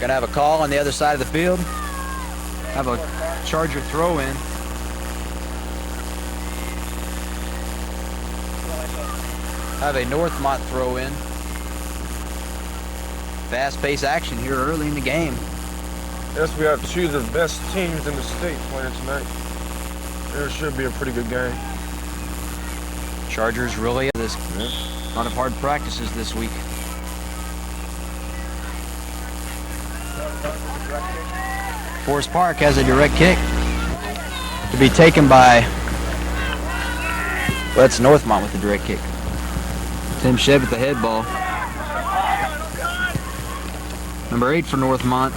Gonna have a call on the other side of the field. Have a Charger throw in. Have a Northmont throw in. Fast-paced action here early in the game. Yes, we have two of the best teams in the state playing tonight. There should be a pretty good game. Chargers really this. A lot of hard practices this week. Forest Park has a direct kick to be taken by, well, that's Northmont with the direct kick. Tim Shedd with the head ball. Number 8 for Northmont,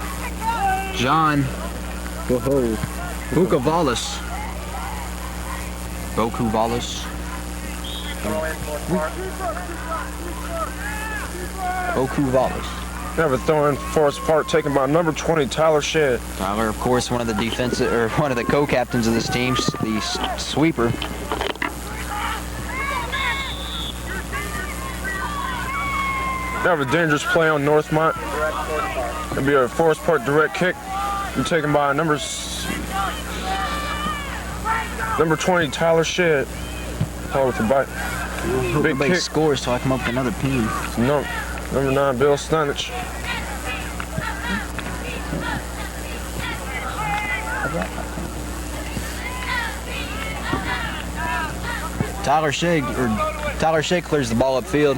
John Bukovalis. Bokuvalis. Bokuvalis. We have a throw in Forest Park taken by number 20, Tyler Shedd. Tyler, of course, one of the defensive, or one of the co-captains of this team, the sweeper. We have a dangerous play on Northmont. It'll be a Forest Park direct kick. Be taken by number 20, Tyler Shedd. Tyler with the bite. Big kick. Scores so I come up with another pin. No, number 9, Bill Stunich. Tyler Shedd clears the ball upfield.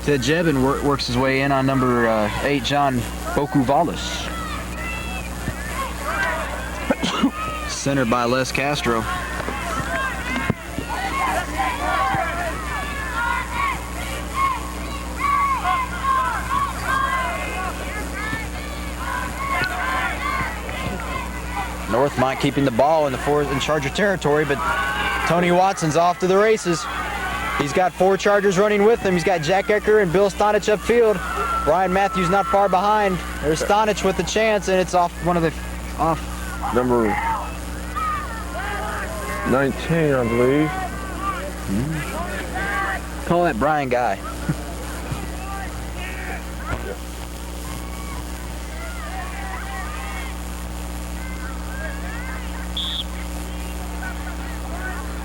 Ted Jebin works his way in on number 8, John Bokuvalis. Centered by Les Castro. Northmont keeping the ball in Charger territory, but Tony Watson's off to the races. He's got 4 Chargers running with him. He's got Jack Ecker and Bill Stonich upfield. Brian Matthews not far behind. There's Stonich with the chance, and it's off Number 19, I believe. Call that Brian guy.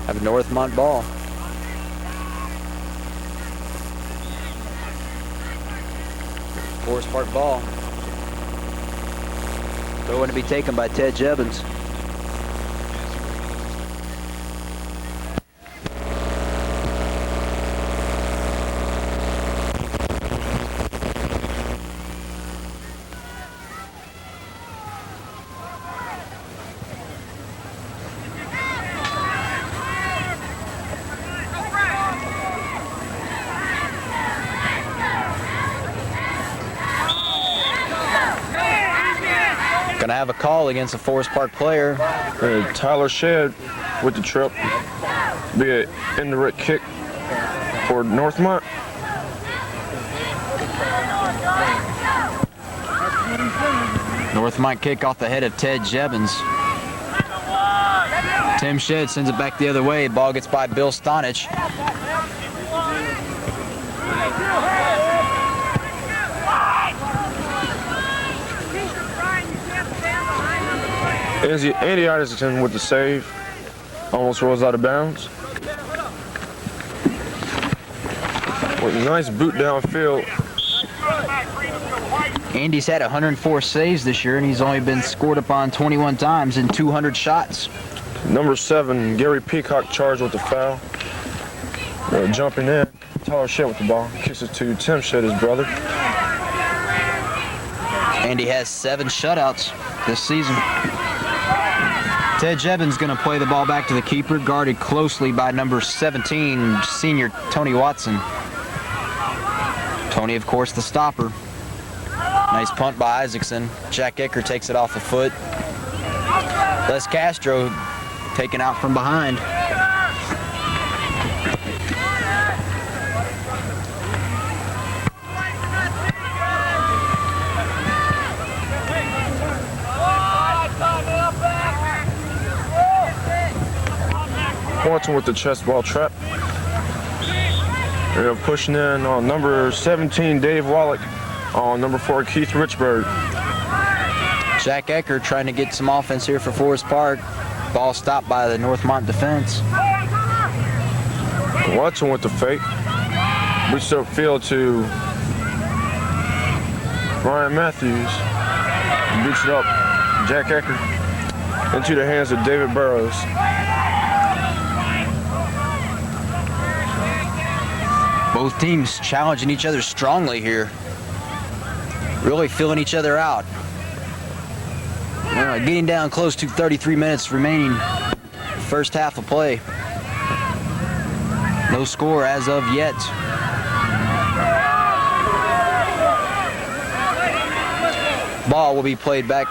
Have a Northmont ball. Forest Park ball. Going to be taken by Ted Jebins. Gonna have a call against a Forest Park player. Tyler Shedd with the trip. Be an indirect kick for Northmont. Northmont kick off the head of Ted Jebins. Tim Shedd sends it back the other way. Ball gets by Bill Stonich. Andy Isaacson with the save. Almost rolls out of bounds. With a nice boot downfield. Andy's had 104 saves this year, and he's only been scored upon 21 times in 200 shots. Number 7, Gary Peacock charged with the foul. Jumping in, Tyler Shedd with the ball. Kicks it to Tim Shedd, his brother. Andy has 7 shutouts this season. Ted Jebin's going to play the ball back to the keeper, guarded closely by number 17, senior Tony Watson. Tony, of course, the stopper. Nice punt by Isaacson. Jack Ecker takes it off the foot. Les Castro taken out from behind. Watson with the chest ball trap. They're pushing in on number 17, Dave Wallach, on number 4, Keith Richburg. Jack Ecker trying to get some offense here for Forest Park. Ball stopped by the Northmont defense. Watson with the fake. Reached upfield to Brian Matthews. Beats it up, Jack Ecker, into the hands of David Burrows. Both teams challenging each other strongly here. Really feeling each other out. Getting down close to 33 minutes remaining. First half of play. No score as of yet. Ball will be played back.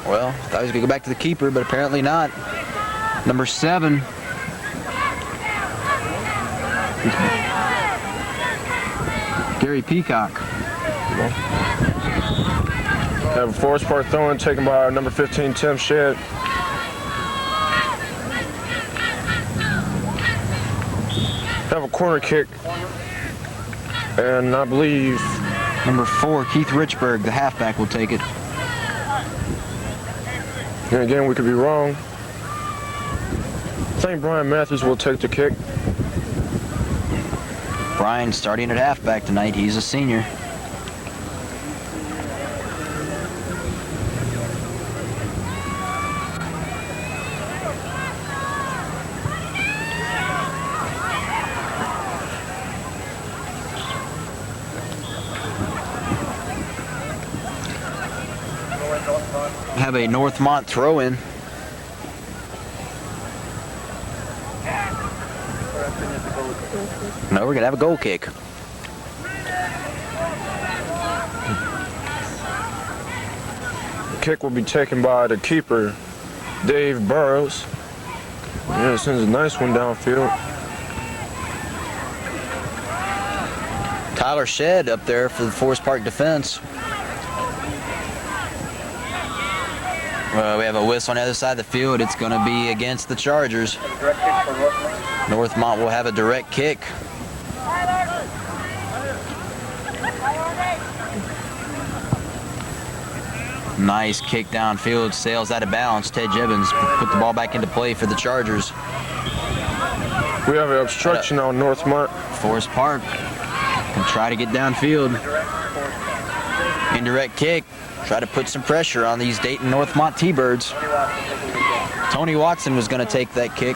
Well, I thought he was going to go back to the keeper, but apparently not. Number 7. Gary Peacock. Have a Forest Park throw-in taken by number 15, Tim Shedd. Have a corner kick. And I believe Number 4, Keith Richburg, the halfback, will take it. And again, we could be wrong. I think Brian Matthews will take the kick. Brian starting at halfback tonight. He's a senior. Have a Northmont throw-in. No, we're gonna have a goal kick. The kick will be taken by the keeper, Dave Burrows. Yeah, sends a nice one downfield. Tyler Shedd up there for the Forest Park defense. We have a whistle on the other side of the field. It's going to be against the Chargers. Northmont will have a direct kick. Nice kick downfield, sails out of bounds. Ted Jebbins put the ball back into play for the Chargers. We have an obstruction on Northmont. Forest Park can try to get downfield. Indirect kick. Try to put some pressure on these Dayton Northmont T-Birds. Tony Watson was going to take that kick.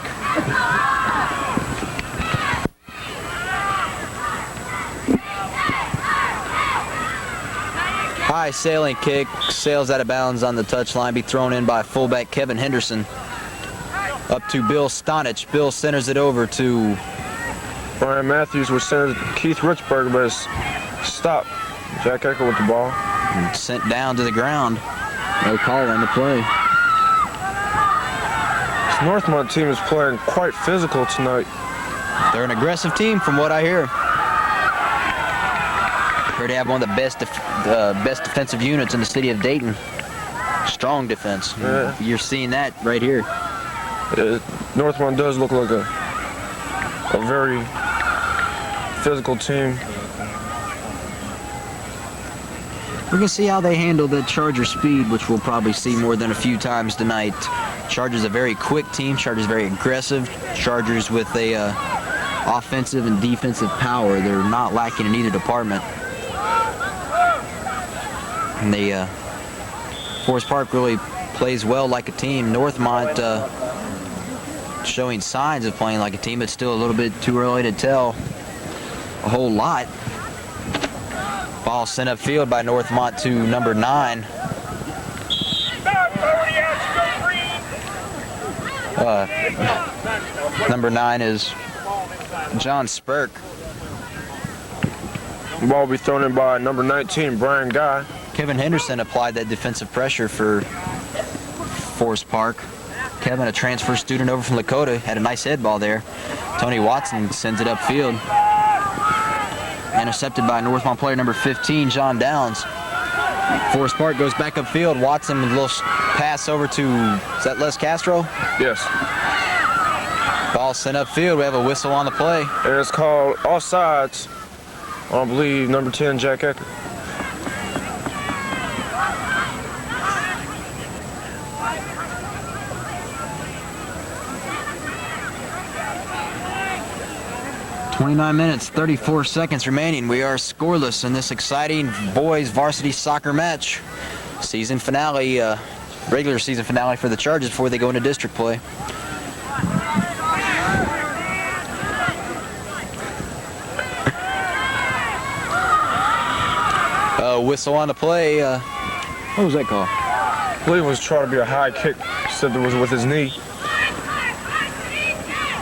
High sailing kick, sails out of bounds on the touchline, be thrown in by fullback Kevin Henderson. Up to Bill Stonich. Bill centers it over to Brian Matthews was sent to Keith Richburg, but it's stopped. Jack Ecker with the ball. and sent down to the ground. No call on the play. This Northmont team is playing quite physical tonight. They're an aggressive team from what I hear. Heard they have one of the best defensive units in the city of Dayton. Strong defense. Yeah. You're seeing that right here. Northmont does look like a very physical team. We're going to see how they handle the Charger speed, which we'll probably see more than a few times tonight. Chargers a very quick team. Chargers very aggressive. Chargers with a offensive and defensive power. They're not lacking in either department. And they, Forest Park really plays well like a team. Northmont showing signs of playing like a team. It's still a little bit too early to tell a whole lot. Ball sent upfield by Northmont to number 9. Number 9 is John Spurk. The ball will be thrown in by number 19, Brian Guy. Kevin Henderson applied that defensive pressure for Forest Park. Kevin, a transfer student over from Lakota, had a nice head ball there. Tony Watson sends it upfield. Intercepted by Northmont player number 15, John Downs. Forest Park goes back upfield. Watson with a little pass over to, is that Les Castro? Yes. Ball sent upfield. We have a whistle on the play. And it's called offsides on, I believe, number 10, Jack Ecker. .29 minutes, 34 seconds remaining. We are scoreless in this exciting boys varsity soccer match. Season finale, regular season finale for the Chargers before they go into district play. Whistle on the play. What was that call? I believe it was trying to be a high kick, said it was with his knee.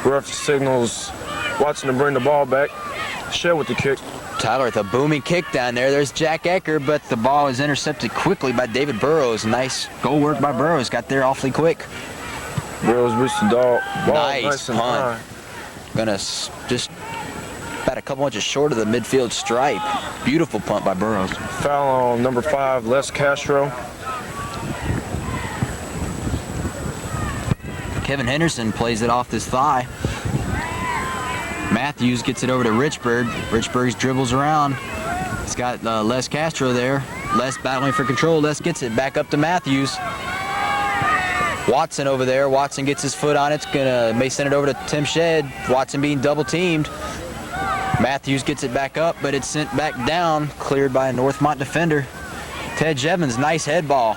Ref signals Watson to bring the ball back. Shed with the kick. Tyler with a booming kick down there. There's Jack Ecker, but the ball is intercepted quickly by David Burrows. Nice goal work by Burrows. Got there awfully quick. Burrows reached the ball. Nice and punt. high. Gonna just about a couple inches short of the midfield stripe. Beautiful punt by Burrows. Foul on number 5, Les Castro. Kevin Henderson plays it off his thigh. Matthews gets it over to Richburg. Richburg dribbles around. He's got Les Castro there. Les battling for control. Les gets it back up to Matthews. Watson over there. Watson gets his foot on it. May send it over to Tim Shedd. Watson being double teamed. Matthews gets it back up, but it's sent back down. Cleared by a Northmont defender. Ted Jevons, nice head ball.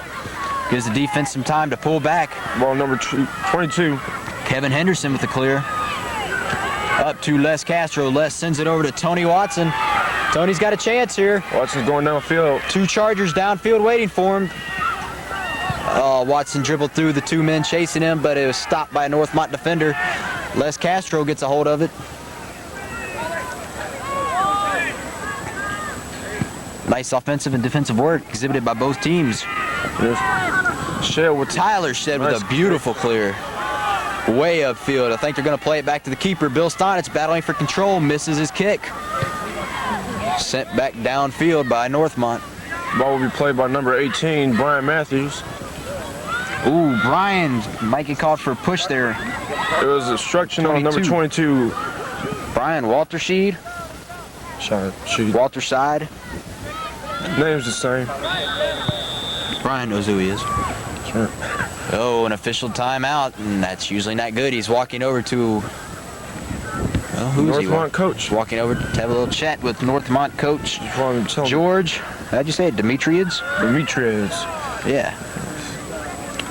Gives the defense some time to pull back. Ball number 22. Kevin Henderson with the clear. Up to Les Castro. Les sends it over to Tony Watson. Tony's got a chance here. Watson's going downfield. 2 Chargers downfield waiting for him. Watson dribbled through the 2 men chasing him, but it was stopped by a Northmont defender. Les Castro gets a hold of it. Nice offensive and defensive work exhibited by both teams. Tyler Shedd with a beautiful clear. Way upfield. I think they're going to play it back to the keeper. Bill Stonitz battling for control. Misses his kick. Sent back downfield by Northmont. Ball will be played by number 18, Brian Matthews. Ooh, Brian might get called for a push there. There was obstruction on number 22. Brian Waltersheed. Walter Side. Name's the same. Brian knows who he is. Sure. Oh, an official timeout, and that's usually not good. He's walking over to, well, who's he? Northmont coach. Walking over to have a little chat with Northmont coach George. How'd you say it? Demetriades? Demetriades. Yeah.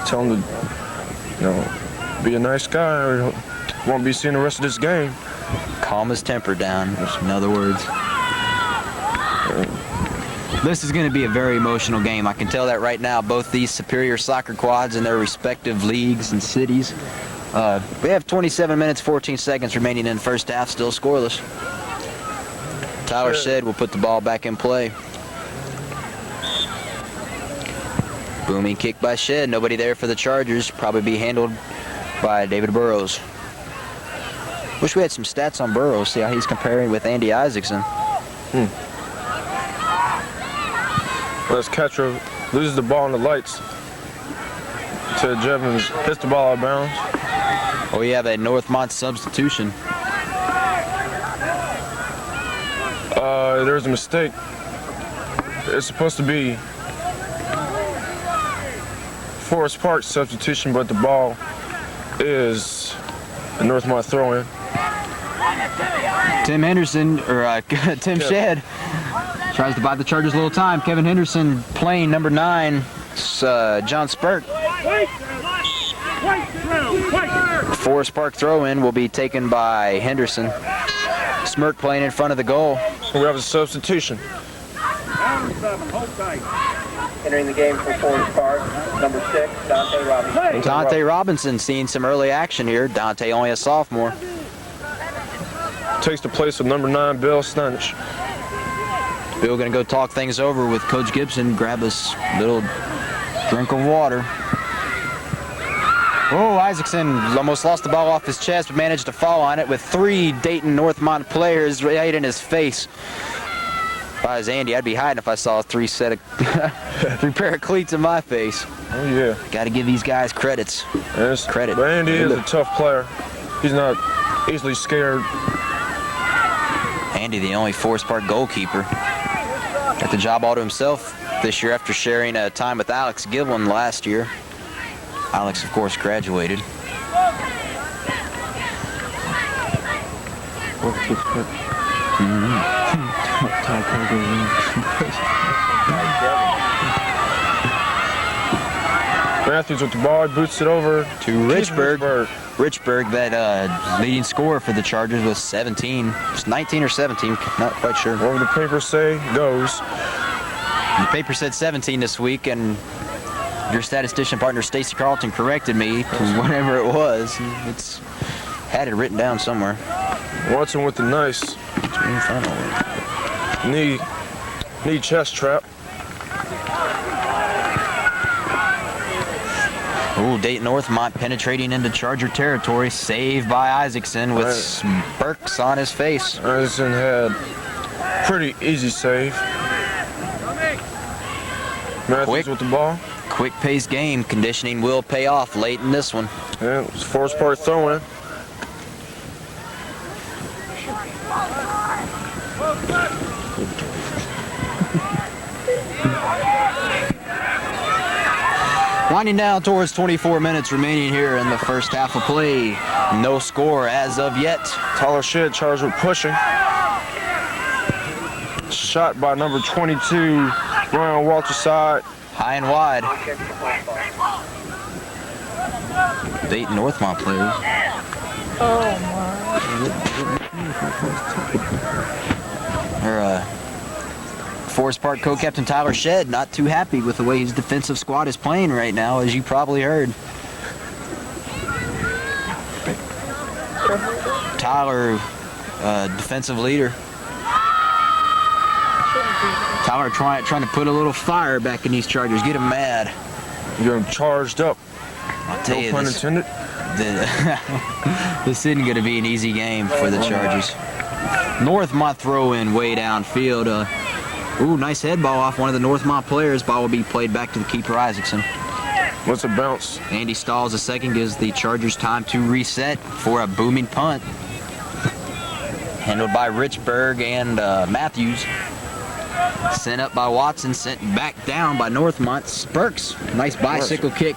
Tell him to, be a nice guy, or he won't be seeing the rest of this game. Calm his temper down, in other words. This is going to be a very emotional game. I can tell that right now. Both these superior soccer quads in their respective leagues and cities. We have 27 minutes, 14 seconds remaining in the first half, still scoreless. Tyler Shedd will put the ball back in play. Booming kick by Shedd. Nobody there for the Chargers. Probably be handled by David Burrows. Wish we had some stats on Burrows. See how he's comparing with Andy Isaacson. Les Castro loses the ball in the lights. Ted Jevons hits the ball out of bounds. Oh, we have a Northmont substitution. There's a mistake. It's supposed to be Forest Park substitution, but the ball is a Northmont throw-in. Tim Henderson, or Tim Shedd, tries to buy the Chargers a little time. Kevin Henderson playing number 9, John Spurt. Forest Park throw-in will be taken by Henderson. Smirk playing in front of the goal. We have a substitution. Entering the game for Forest Park, number 6, Dante Robinson. Dante Robinson seeing some early action here. Dante only a sophomore. Takes the place of number 9, Bill Stunich. Bill gonna go talk things over with Coach Gibson, grab his little drink of water. Oh, Isaacson almost lost the ball off his chest, but managed to fall on it with 3 Dayton Northmont players right in his face. If I was Andy, I'd be hiding if I saw 3 pair of cleats in my face. Oh, yeah. Got to give these guys credits. Yes. Credit. But Andy is a tough player. He's not easily scared. Andy, the only Forest Park goalkeeper, got the job all to himself this year after sharing time with Alex Giblin last year. Alex, of course, graduated. Matthews with the ball, boots it over To Richburg. Richburg, that leading scorer for the Chargers, was 17. It's 19 or 17, not quite sure. Whatever the papers say goes. The paper said 17 this week, and your statistician partner Stacy Carlton corrected me to whatever it was. It's had it written down somewhere. Watson with the nice knee chest trap. Ooh, Dayton Northmont penetrating into Charger territory, saved by Isaacson with Burks on his face. Isaacson had pretty easy save. Matthews with the ball. Quick-paced game. Conditioning will pay off late in this one. And it was Forest Park throwing. Winding down towards 24 minutes remaining here in the first half of play. No score as of yet. Tyler Shedd charged with pushing. Shot by number 22, Ryan Walter's side. High and wide. Dayton Northmont players. Forest Park co-captain Tyler Shedd not too happy with the way his defensive squad is playing right now, as you probably heard. Tyler, defensive leader. Tyler trying to put a little fire back in these Chargers, get them mad. You're getting charged up. I'll tell you, No pun intended. This isn't going to be an easy game for the Chargers. Northmont throw in way downfield. Ooh, nice head ball off one of the Northmont players. Ball will be played back to the keeper, Isaacson. What's a bounce? Andy stalls a second, gives the Chargers time to reset for a booming punt. Handled by Richburg and Matthews. Sent up by Watson, sent back down by Northmont. Burks, nice bicycle kick.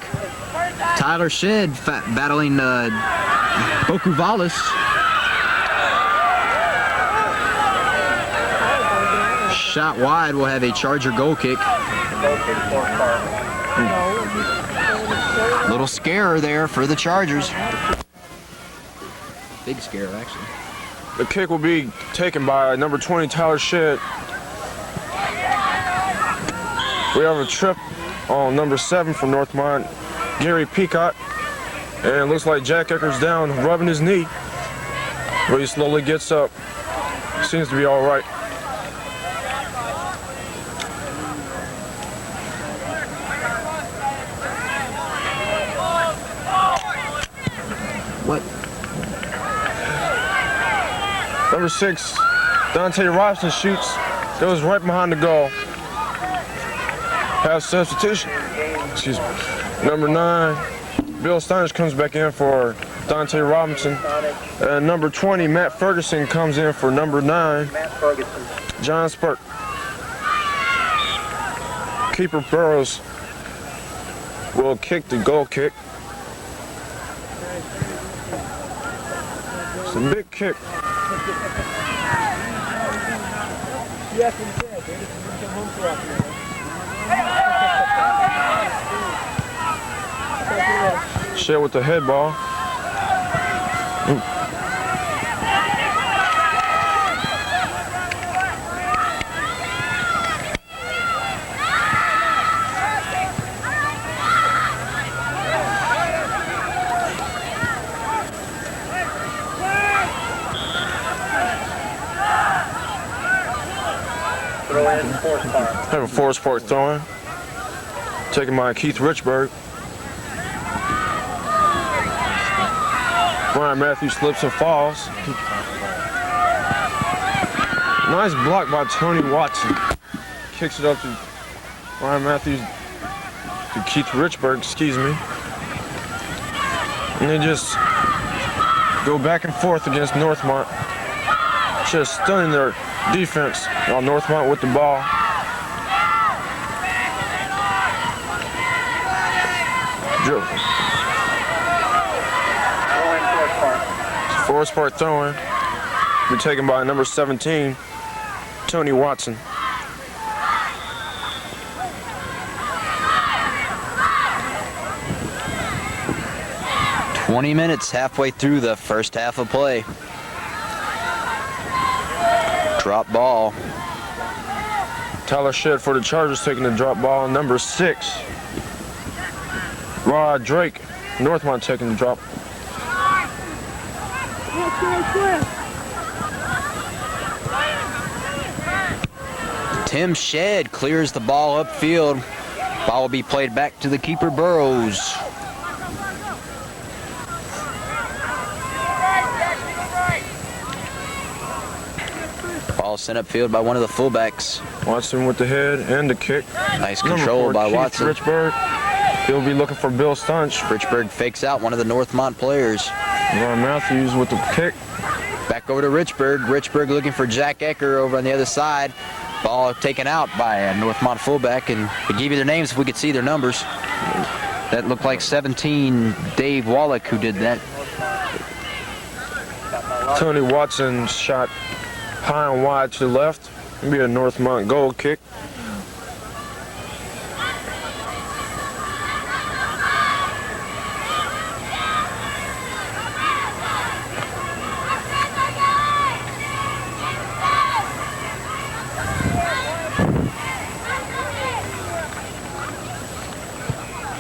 Tyler Shedd battling Bokuvalis. Shot wide, will have a Charger goal kick. Little scare there for the Chargers. Big scare, actually. The kick will be taken by number 20, Tyler Shedd. We have a trip on number 7 from Northmont, Gary Peacock. And it looks like Jack Ecker's down, rubbing his knee. But he slowly gets up. Seems to be all right. What? Number 6, Dante Robson shoots. Goes right behind the goal. Pass substitution. Excuse me. Number 9, Bill Steiners comes back in for Dante Robinson. And number 20, Matt Ferguson comes in for number 9, John Spurk. Keeper Burrows will kick the goal kick. It's a big kick. Shedd with the head ball. Ooh. Have a Forest Park throwing. Taken by Keith Richburg. Ryan Matthews slips and falls. Nice block by Tony Watson. Kicks it up to Ryan Matthews, to Keith Richburg, excuse me. And they just go back and forth against Northmont. Just stunning their defense on Northmont with the ball. Forest Park throwing. Be taken by number 17, Tony Watson. "20 minutes halfway through the first half of play. Drop ball. Tyler Shedd for the Chargers taking the drop ball. Number 6, Rod Drake, Northmont taking the drop. Tim Shedd clears the ball upfield. Ball will be played back to the keeper, Burrows. Ball sent upfield by one of the fullbacks. Watson with the head and the kick. Nice control by Keith Watson. Richburg. He'll be looking for Bill Stunch. Richburg fakes out one of the Northmont players. Ron Matthews with the kick. Back over to Richburg. Richburg looking for Jack Ecker over on the other side. Ball taken out by a Northmont fullback, and we give you their names if we could see their numbers. That looked like 17, Dave Wallach, who did that. Tony Watson shot high and wide to the left. It'll be a Northmont goal kick.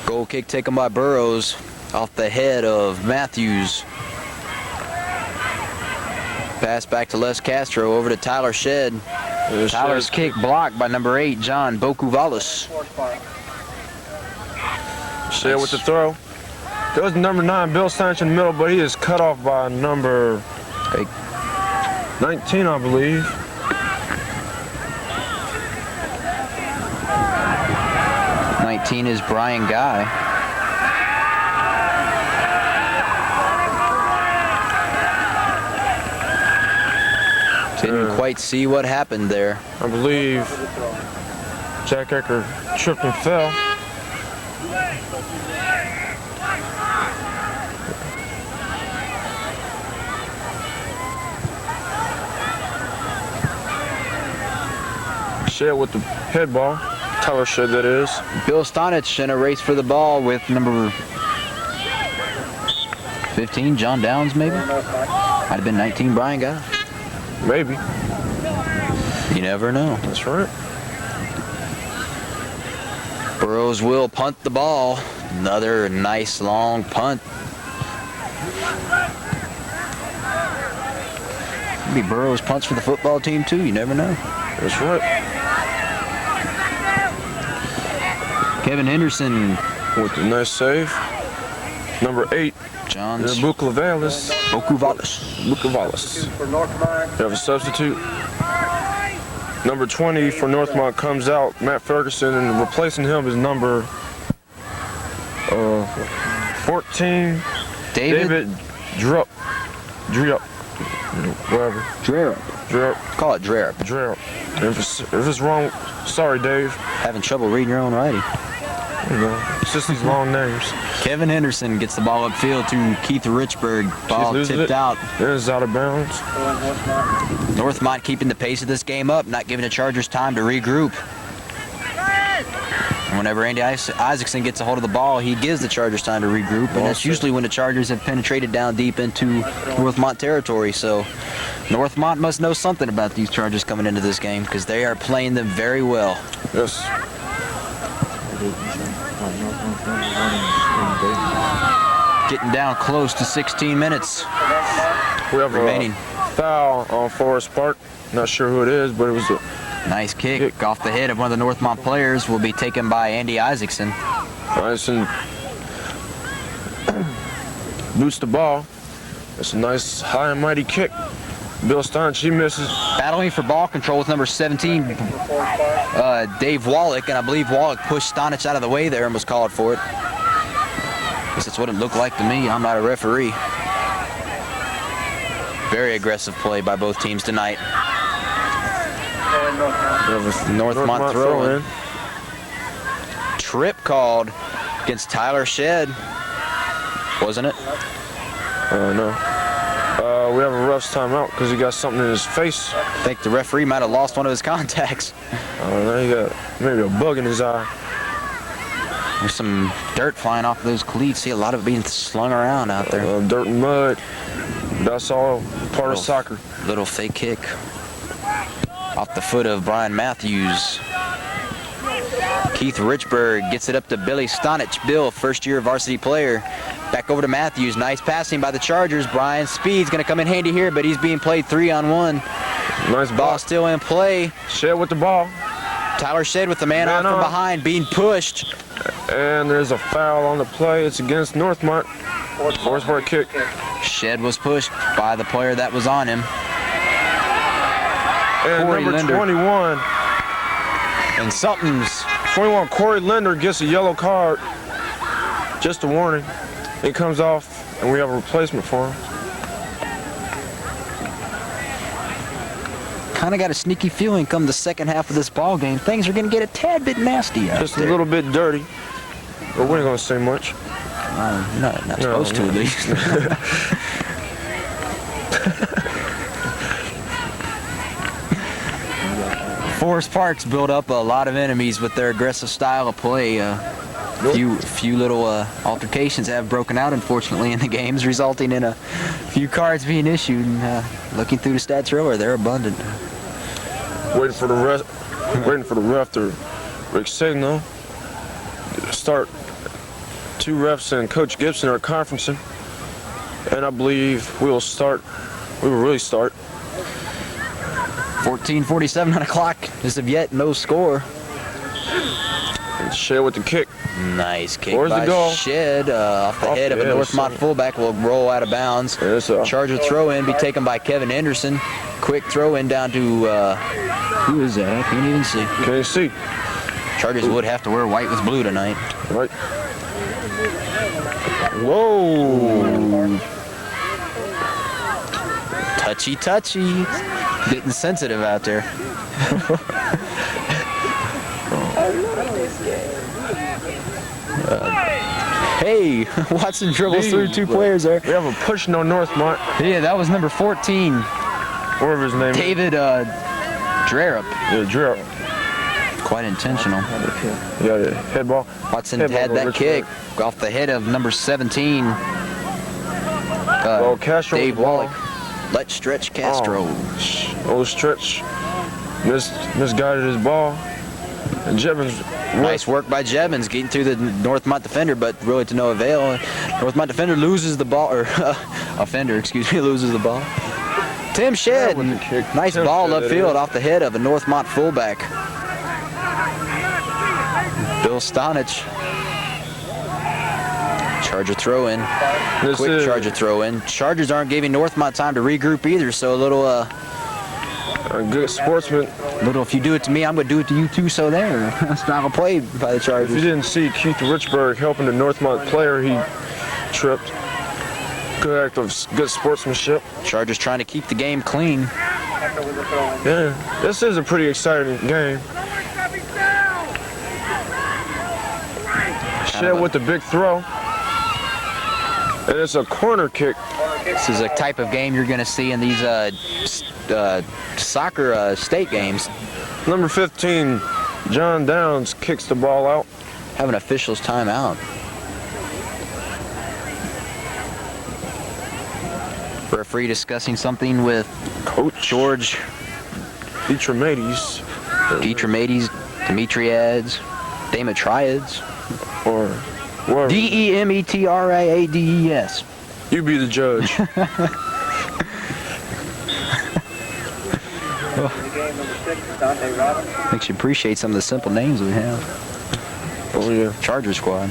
Goal kick taken by Burrows off the head of Matthews. Pass back to Les Castro over to Tyler Shedd. Tyler's kick blocked by number 8, John Bokuvalis. Shedd with the throw. Goes to number 9, Bill Stunch in the middle, but he is cut off by number 19, I believe. Is Brian Guy. Didn't quite see what happened there. I believe Jack Ecker tripped and fell. Shedd with the head ball. Tyler Shedd, that is. Bill Stonich in a race for the ball with number 15, John Downs, maybe? Might have been 19, Brian Guy. Maybe. You never know. That's right. Burrows will punt the ball. Another nice long punt. Maybe Burrows punts for the football team too, you never know. That's right. Kevin Henderson with the nice save. Number 8, John Bokuvalis. For Northmont. We have a substitute. Number 20 for Northmont comes out, Matt Ferguson, and replacing him is number 14, David Drup. Whatever. Drup. Call it Drerup. Drup. If it's wrong, sorry, Dave. Having trouble reading your own writing. You know, it's just these long names. Kevin Henderson gets the ball upfield to Keith Richburg. Ball tipped out. It's out of bounds. Northmont keeping the pace of this game up, not giving the Chargers time to regroup. And whenever Andy Isaacson gets a hold of the ball, he gives the Chargers time to regroup, and that's usually when the Chargers have penetrated down deep into Northmont territory. So Northmont must know something about these Chargers coming into this game, because they are playing them very well. Yes. Getting down close to 16 minutes We have remaining. A foul on Forest Park. Not sure who it is, but it was a Nice kick off the head of one of the Northmont players. Will be taken by Andy Isaacson. Isaacson boots the ball. It's a nice high and mighty kick. Bill Stunch, he misses. Battling for ball control with number 17, Dave Wallach, and I believe Wallach pushed Stonich out of the way there and was called for it. I guess that's what it looked like to me. I'm not a referee. Very aggressive play by both teams tonight. Northmont throw in. Trip called against Tyler Shedd, wasn't it? No. We have a ref's timeout because he got something in his face. I think the referee might have lost one of his contacts. I don't know, he got maybe a bug in his eye. There's some dirt flying off of those cleats. See a lot of it being slung around out there. Dirt and mud. That's all part of soccer. Little fake kick off the foot of Brian Matthews. Keith Richburg gets it up to Billy Stonich. Bill, first-year varsity player. Back over to Matthews. Nice passing by the Chargers. Brian Speed's going to come in handy here, but he's being played 3-on-1. Nice Ball still in play. Shedd with the ball. Tyler Shedd with the man on from behind, being pushed. And there's a foul on the play. It's against Northmont. Force for a kick. Shedd was pushed by the player that was on him. And Corey number Linder. 21. And something's 21, Corey Linder gets a yellow card. Just a warning. It comes off, and we have a replacement for him. kind of got a sneaky feeling come the second half of this ball game, things are going to get a tad bit nasty out Just there. a little bit dirty. But we ain't going to say much. Not supposed to, at least. Forest Park's built up a lot of enemies with their aggressive style of play. Few little altercations have broken out, unfortunately, in the games, resulting in a few cards being issued. And looking through the stats earlier, they're abundant. Waiting for the ref to Rick Signal to start. Two refs and Coach Gibson are conferencing, and I believe we will really start. 14:47 on the clock. As of yet, no score. And Shedd with the kick. Nice kick Where's by the goal? Shedd off the head of a Northmont fullback. Will roll out of bounds. Charger throw in be taken by Kevin Anderson. Quick throw in down to who is that? I can't even see. Can you see? Chargers would have to wear white with blue tonight. Right. Whoa. Touchy. Getting sensitive out there. Hey, Watson dribbles through two players there. We have a pushing on Northmont. Yeah, that was number 14. Whatever his name David Drerup. is. Yeah, Drerup. Quite intentional. Yeah, the head ball. Watson Head had ball that over kick off the head of number 17. Castro Dave with the ball. Wallach. Let's stretch Castro. Oh, stretch. Misguided his ball. And Jevons. Nice work by Jevons getting through the Northmont defender, but really to no avail. Northmont defender loses the ball, or offender, excuse me, loses the ball. Tim Shedd, nice ball upfield off the head of a Northmont fullback. Bill Stonich. Charger throw in. Quick Charger throw in. Chargers aren't giving Northmont time to regroup either, so a little a good sportsman. if you do it to me, I'm going to do it to you too, so there. Style of play by the Chargers. If you didn't see Keith Richburg helping the Northmont player, he tripped. Good act of good sportsmanship. Chargers trying to keep the game clean. Yeah, this is a pretty exciting game. Shedd with the big throw. And it's a corner kick. This is a type of game you're going to see in these soccer state games. Number 15, John Downs kicks the ball out. Have an official's timeout. Referee discussing something with Coach George Dietromades. Demetriades, Or whatever. Demetrades. You be the judge. Makes you appreciate some of the simple names we have. Oh yeah. Charger squad.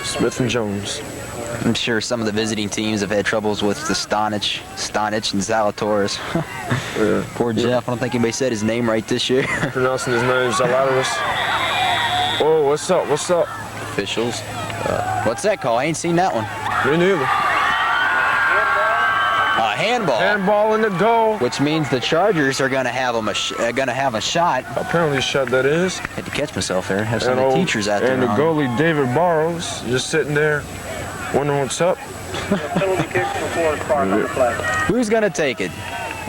Smith and Jones. I'm sure some of the visiting teams have had troubles with the Stonich and Zalatoris. Yeah. Poor Jeff, I don't think anybody said his name right this year. Pronouncing his name Zalatoris. Oh, what's up? Officials. What's that call? I ain't seen that one. Me neither. A handball. Handball in the goal. Which means the Chargers are gonna have a shot. Apparently shot that is. Had to catch myself there. Have some of the teachers out there. And the goalie David Burrows just sitting there, wondering what's up. Penalty kick for Forest Park on the play. Who's gonna take it?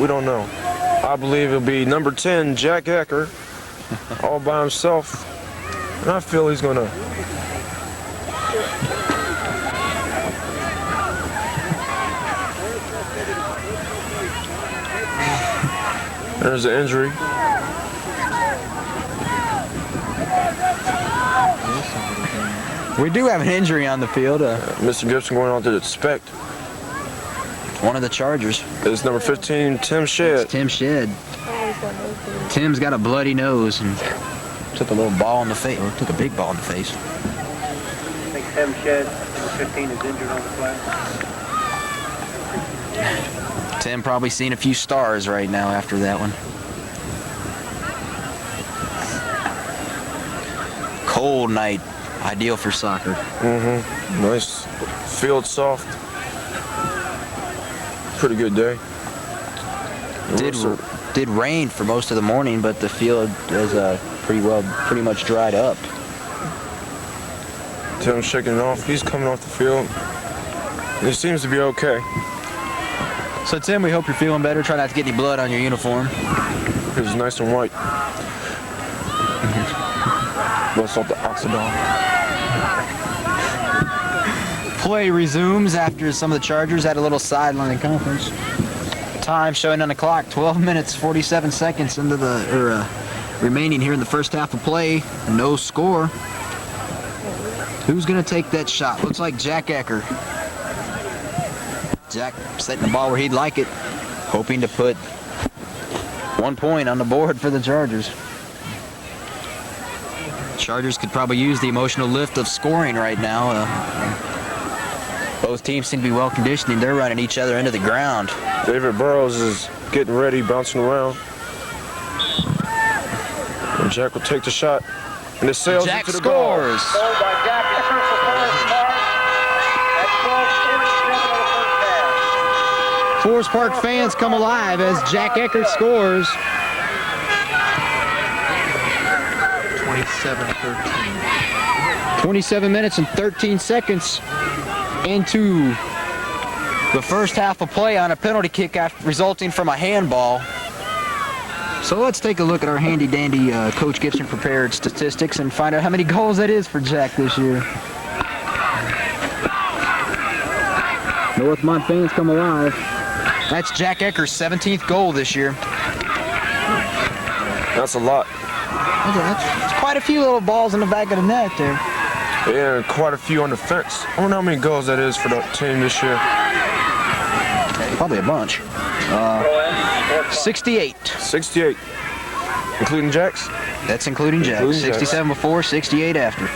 We don't know. I believe it'll be number 10, Jack Ecker, all by himself. And I feel he's gonna. There's an injury. We do have an injury on the field. Mr. Gibson going on to the spec. One of the Chargers. It's number 15, Tim Shedd. It's Tim Shedd. Tim's got a bloody nose and took a little ball in the face. Or took a big ball in the face. I think Tim Shedd, number 15, is injured on the play. Tim probably seen a few stars right now after that one. Cold night, ideal for soccer. Mm-hmm. Nice. Field soft. Pretty good day. Did rain for most of the morning, but the field is pretty much dried up. Tim's shaking it off. He's coming off the field. And he seems to be okay. So Tim, we hope you're feeling better. Try not to get any blood on your uniform. It's nice and white. What's up the oxidol? Play resumes after some of the Chargers had a little sideline conference. Time showing on the clock, 12 minutes, 47 seconds into the remaining here in the first half of play. No score. Who's gonna take that shot? Looks like Jack Ecker. Jack setting the ball where he'd like it, hoping to put 1 point on the board for the Chargers. Chargers could probably use the emotional lift of scoring right now. Both teams seem to be well conditioned. They're running each other into the ground. David Burrows is getting ready, bouncing around. And Jack will take the shot. And it sails Jack into the goal. scores. Goal by Jack Ecker for Forest Park at 12:47 of the first half. Forest Park fans come alive as Jack Ecker scores. 27-13. 27 minutes and 13 seconds into the first half of play on a penalty kick resulting from a handball. So let's take a look at our handy-dandy Coach Gibson prepared statistics and find out how many goals that is for Jack this year. Northmont fans come alive. That's Jack Ecker's 17th goal this year. That's a lot. That's quite a few little balls in the back of the net there. Yeah, and quite a few on the fence. I wonder how many goals that is for the team this year. Probably a bunch. 68. 68. Including Jack's? That's including Jack. Including Jack's. 67 before, 68 after.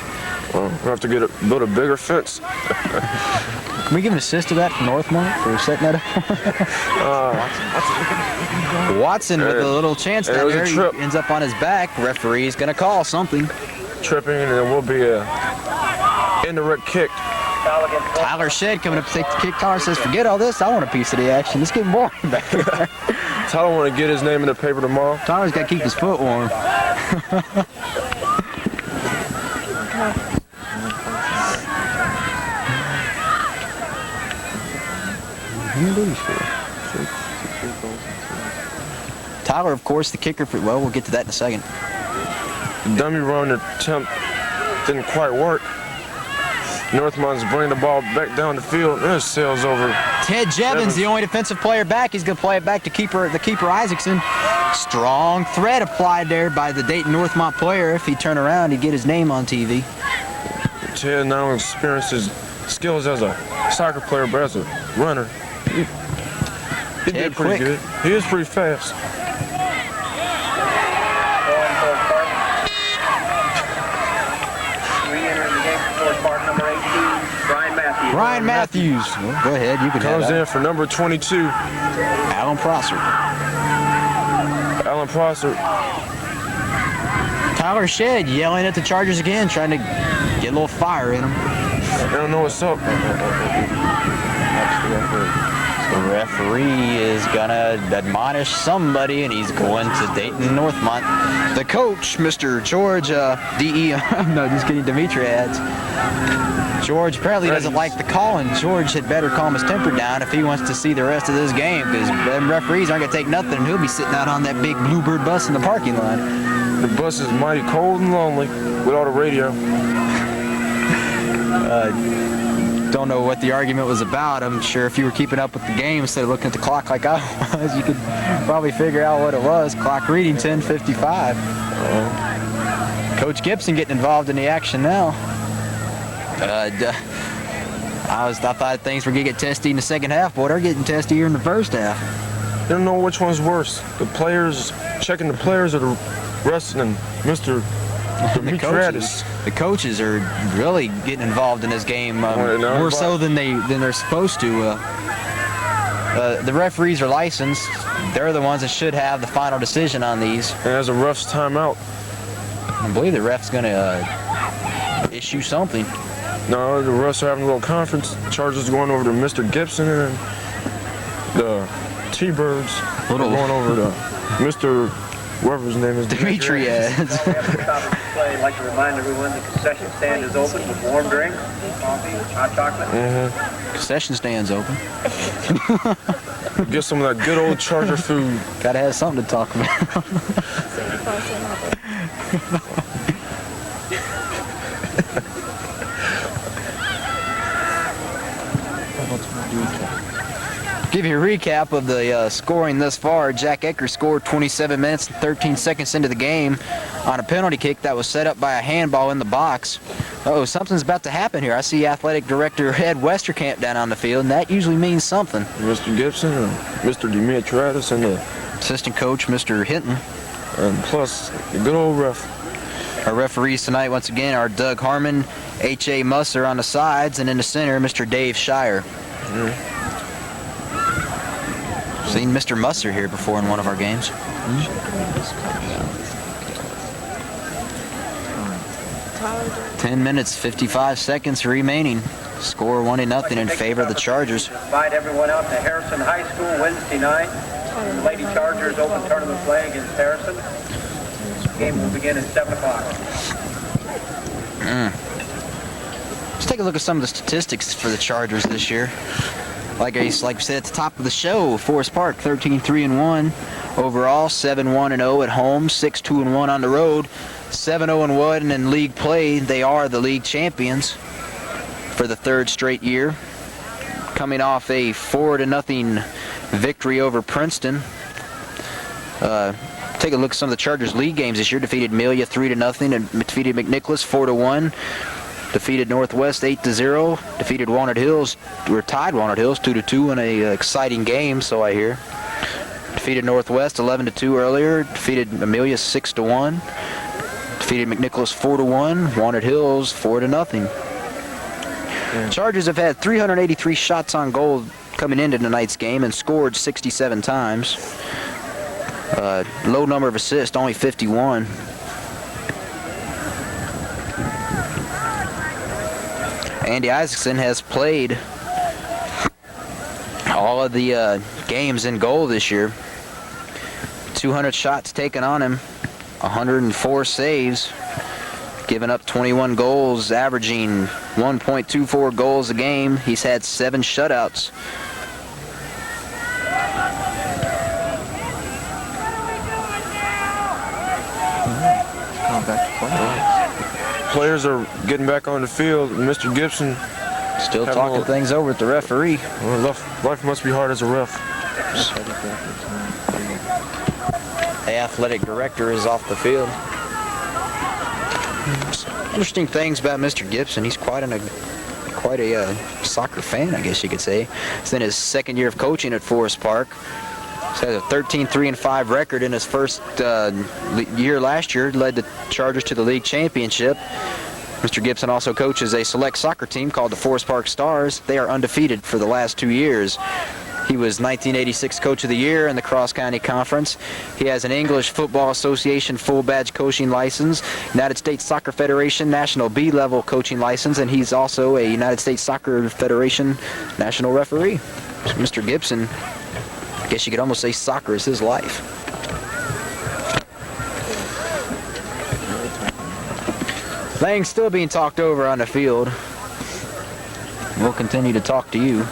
Well, we'll have to build a bigger fence. Can we give an assist to that from Northmont for setting that up? Watson with a little chance down there. He ends up on his back. Referee's going to call something. Tripping, and there will be a indirect kick. Tyler Shedd coming up to take the kick. Tyler says, forget all this. I want a piece of the action. It's getting boring back here. Tyler want to get his name in the paper tomorrow. Tyler's got to keep his foot warm. Tyler, of course, the kicker for, well, we'll get to that in a second. The dummy run attempt didn't quite work. Northmont's bringing the ball back down the field. And it sails over. Ted Jevons, the only defensive player back. He's going to play it back to the keeper Isaacson. Strong threat applied there by the Dayton Northmont player. If he'd turn around, he'd get his name on TV. Ted now experiences skills as a soccer player, but as a runner, he did pretty good. He is pretty fast. Ryan Matthews. Well, go ahead, you can have Comes that. in for number 22. Alan Prosser. Alan Prosser. Tyler Shedd yelling at the Chargers again, trying to get a little fire in them. They don't know what's up. The referee is gonna admonish somebody, and he's going to Dayton Northmont. The coach, Mr. George, no, just kidding, Dimitri adds. George apparently doesn't like the call, and George had better calm his temper down if he wants to see the rest of this game, because them referees aren't gonna take nothing, and he'll be sitting out on that big Bluebird bus in the parking lot. The bus is mighty cold and lonely without a radio. Don't know what the argument was about. I'm sure if you were keeping up with the game instead of looking at the clock like I was, you could probably figure out what it was. Clock reading 10:55. Coach Gibson getting involved in the action now. I thought things were gonna get testy in the second half, boy. They're getting testy here in the first half. You don't know which one's worse. The players checking the players or the refs and Mr. Dimitri. The coaches are really getting involved in this game more so than they're supposed to. The referees are licensed. They're the ones that should have the final decision on these. And as a ref's timeout. I believe the ref's going to issue something. No, the refs are having a little conference. The Chargers are going over to Mr. Gibson, and the T-Birds are going over to Mr. whoever his name is. Dimitri adds. I'd like to remind everyone the concession stand is open with warm drinks, coffee, hot chocolate. Concession stand's open. Get some of that good old Charger food. Gotta have something to talk about. Give you a recap of the scoring thus far. Jack Ecker scored 27 minutes and 13 seconds into the game on a penalty kick that was set up by a handball in the box. Uh-oh, something's about to happen here. I see Athletic Director Ed Westerkamp down on the field, and that usually means something. Mr. Gibson and Mr. Dimitri and the assistant coach, Mr. Hinton. And plus, the good old ref. Our referees tonight, once again, are Doug Harmon, H.A. Musser on the sides, and in the center, Mr. Dave Shire. Seen Mr. Musser here before in one of our games. 10 minutes, 55 seconds remaining. Score 1-0 in favor of the Chargers. Invite everyone out to Harrison High School Wednesday night. The Lady Chargers open tournament play against Harrison. The game will begin at 7 o'clock. Let's take a look at some of the statistics for the Chargers this year. Like we said at the top of the show, Forest Park 13-3-1 overall, 7-1-0 at home, 6-2-1 on the road, 7-0-1 in league play. They are the league champions for the third straight year, coming off a 4-0 victory over Princeton. Take a look at some of the Chargers league games this year. Defeated Amelia 3-0 and defeated McNicholas 4-1. Defeated Northwest 8-0. Defeated Walnut Hills, or tied Walnut Hills 2-2 in a exciting game, so I hear. Defeated Northwest 11-2 earlier. Defeated Amelia 6-1. Defeated McNicholas 4-1. Walnut Hills 4-0. Chargers have had 383 shots on goal coming into tonight's game and scored 67 times. Low number of assists, only 51. Andy Isaacson has played all of the games in goal this year. 200 shots taken on him, 104 saves, giving up 21 goals, averaging 1.24 goals a game. He's had 7 shutouts. Players are getting back on the field. Mr. Gibson still talking things over with the referee. Well, life must be hard as a ref. The athletic director is off the field. Interesting things about Mr. Gibson. He's quite a soccer fan, I guess you could say. He's in his second year of coaching at Forest Park. He has a 13-3-5 record in his first year last year. Led the Chargers to the league championship. Mr. Gibson also coaches a select soccer team called the Forest Park Stars. They are undefeated for the last 2 years. He was 1986 Coach of the Year in the Cross County Conference. He has an English Football Association full badge coaching license, United States Soccer Federation National B-level coaching license, and he's also a United States Soccer Federation national referee. So Mr. Gibson, I guess you could almost say soccer is his life. Lang's still being talked over on the field. We'll continue to talk to you.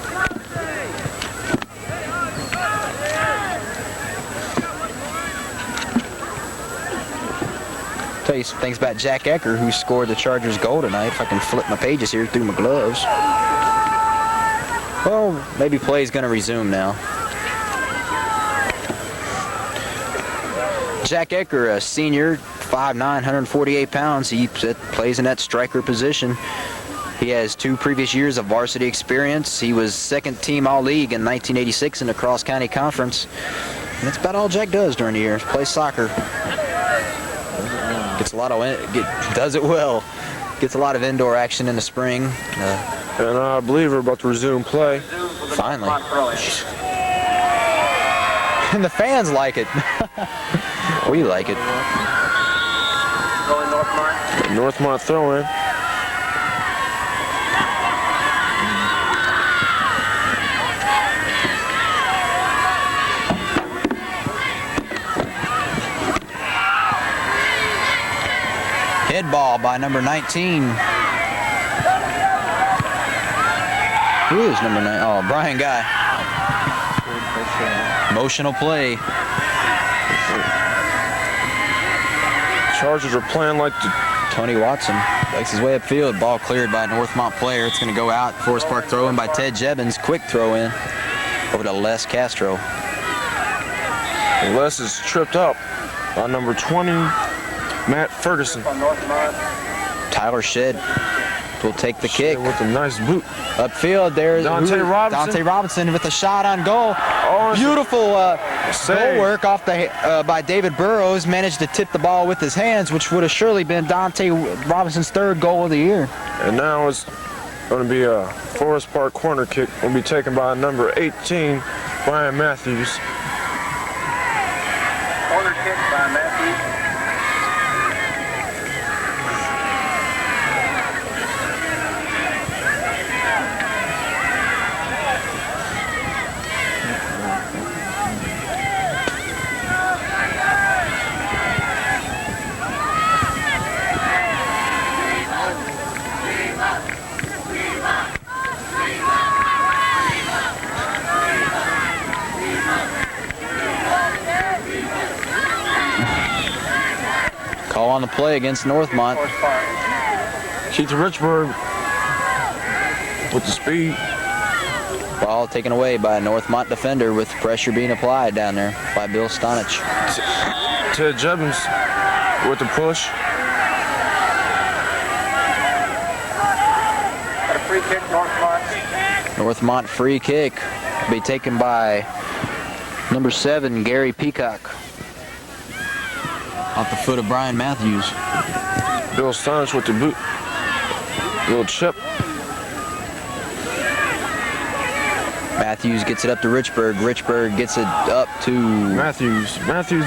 Tell you some things about Jack Ecker, who scored the Chargers' goal tonight. If I can flip my pages here through my gloves. Well, maybe play's going to resume now. Jack Ecker, a senior, 5'9", 148 pounds. He plays in that striker position. He has 2 previous years of varsity experience. He was second team All-League in 1986 in the Cross County Conference. And that's about all Jack does during the year, plays soccer. Gets a lot of, does it well. Gets a lot of indoor action in the spring. And I believe we're about to resume play. Finally. And the fans like it. We like it. Going Northmont. Northmont throw-in. Head ball by number 19. Who is number 9? Oh, Brian Guy. Emotional play. Chargers are playing like the... Tony Watson makes his way upfield. Ball cleared by a Northmont player. It's going to go out. Forest Park throw in by Ted Jevons. Quick throw in over to Les Castro. Les is tripped up by number 20, Matt Ferguson. Tyler Shedd will take the kick. With a nice boot. Upfield, there's Dante Robinson. Dante Robinson with a shot on goal. Oh, beautiful goal work off the by David Burrows. Managed to tip the ball with his hands, which would have surely been Dante Robinson's 3rd goal of the year. And now it's going to be a Forest Park corner kick. Will be taken by number 18, Brian Matthews. Corner kick by Matthews. Call on the play against Northmont. Keith Richburg with the speed. Ball taken away by a Northmont defender with pressure being applied down there by Bill Stonich. Ted Jevons with the push. Got a free kick, Northmont. Northmont free kick will be taken by number 7, Gary Peacock. Off the foot of Brian Matthews. Bill Stonich with the boot. Little chip. Matthews gets it up to Richburg. Richburg gets it up to Matthews. Matthews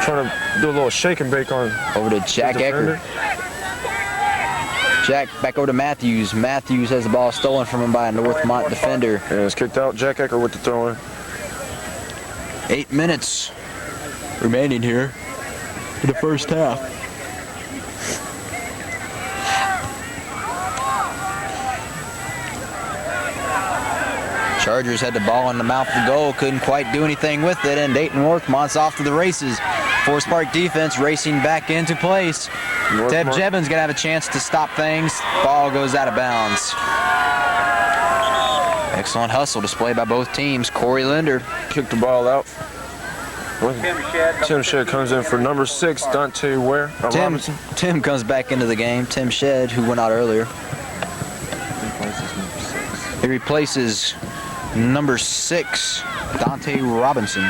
trying to do a little shake and bake on over to Jack Ecker. Jack back over to Matthews. Matthews has the ball stolen from him by a Northmont defender. And it's kicked out. Jack Ecker with the throw-in. 8 minutes remaining here in the first half. Chargers had the ball in the mouth of the goal, couldn't quite do anything with it, and Dayton Northmont's off to the races. Forest Park defense racing back into place. Ted Jevons gonna have a chance to stop things. Ball goes out of bounds. Excellent hustle displayed by both teams. Corey Linder kicked the ball out. Tim Shedd comes in for number 6, Dante Robinson. Tim comes back into the game. Tim Shedd, who went out earlier. He replaces number 6, Dante Robinson.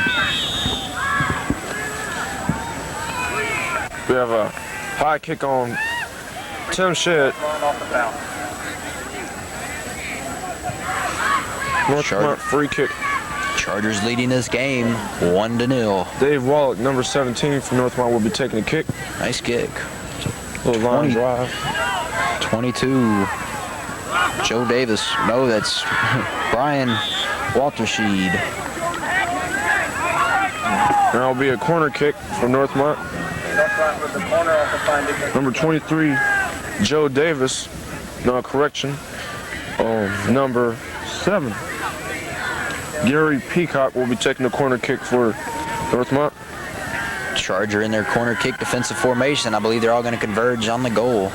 We have a high kick on Tim Shedd. Northmont free kick. Chargers leading this game 1-0. Dave Wallach, number 17 for Northmont, will be taking a kick. Nice kick. Little line drive. 22. Joe Davis. No, that's Brian Waltersheed. Now will be a corner kick for Northmont. Northmont with the corner off the find. Number 23, Joe Davis. No, correction. Number 7, Gary Peacock will be taking the corner kick for Northmont. Charger in their corner kick defensive formation. I believe they're all going to converge on the goal.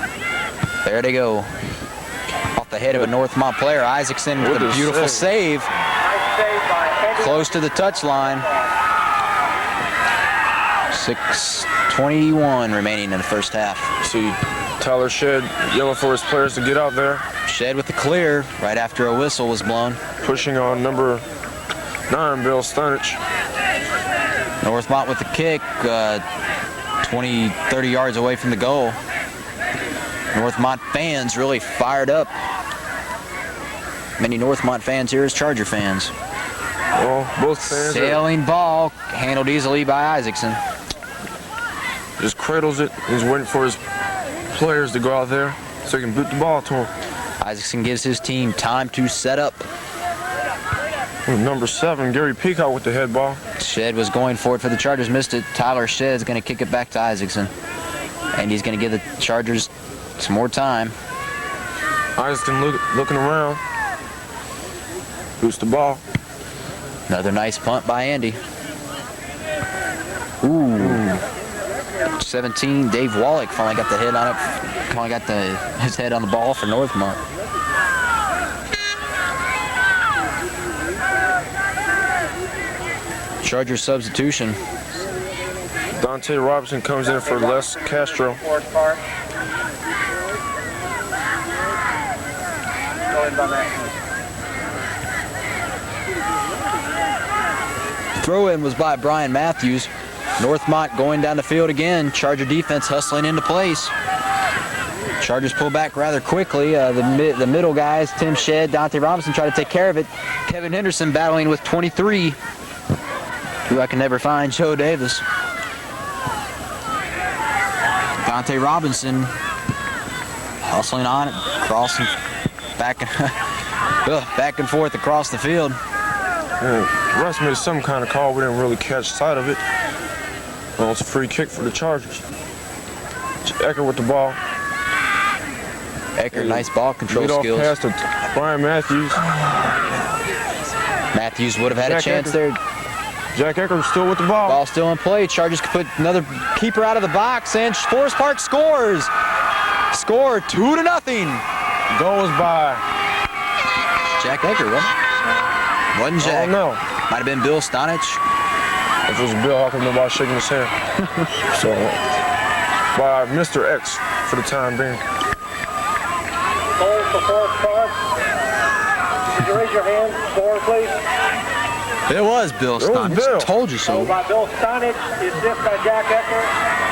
There they go. Off the head of a Northmont player. Isaacson with a beautiful save. Nice save by Eddie. Close to the touchline. 6:21 remaining in the first half. See Tyler Shedd yelling for his players to get out there. Shedd with the clear right after a whistle was blown. Pushing on number 9, Bill Stunich. Northmont with the kick, 20, 30 yards away from the goal. Northmont fans really fired up. Many Northmont fans here as Charger fans. Well, both fans Sailing ball, handled easily by Isaacson. just cradles it. He's waiting for his players to go out there so he can boot the ball to him. Isaacson gives his team time to set up. Number 7, Gary Peacock with the head ball. Shedd was going for it for the Chargers, missed it. Tyler Shedd's going to kick it back to Isaacson. And he's going to give the Chargers some more time. Isaacson looking around. Boots the ball. Another nice punt by Andy. Ooh. 17, Dave Wallach finally got the head on it. Finally got his head on the ball for Northmont. Charger substitution. Dante Robinson comes in for Les Castro. Forest Park. Going by Matthews. Throw-in was by Brian Matthews. Northmont going down the field again. Charger defense hustling into place. Chargers pull back rather quickly. The middle guys, Tim Shedd, Dante Robinson, try to take care of it. Kevin Henderson battling with 23, who I can never find, Joe Davis. Dante Robinson hustling on it, crossing back and forth across the field. Russ made some kind of call. We didn't really catch sight of it. Well, it's a free kick for the Chargers. Ecker with the ball. Ecker, nice ball control Lead off skills. pass to Brian Matthews. Matthews would have had a chance there. Jack Ecker still with the ball. Ball still in play. Chargers could put another keeper out of the box, and Forest Park scores. Score 2-0. Goal is by Jack Ecker, wasn't it? Wasn't Jack. Oh, no. Might have been Bill Stonich. If it was Bill, how come nobody shaking his hand? So, by Mr. X for the time being. Goal for Forest Park. Could you raise your hand? Score, please. It was Bill Stonich. Bill. Told you so. Goal by Bill Stonich. The assist by Jack Ecker.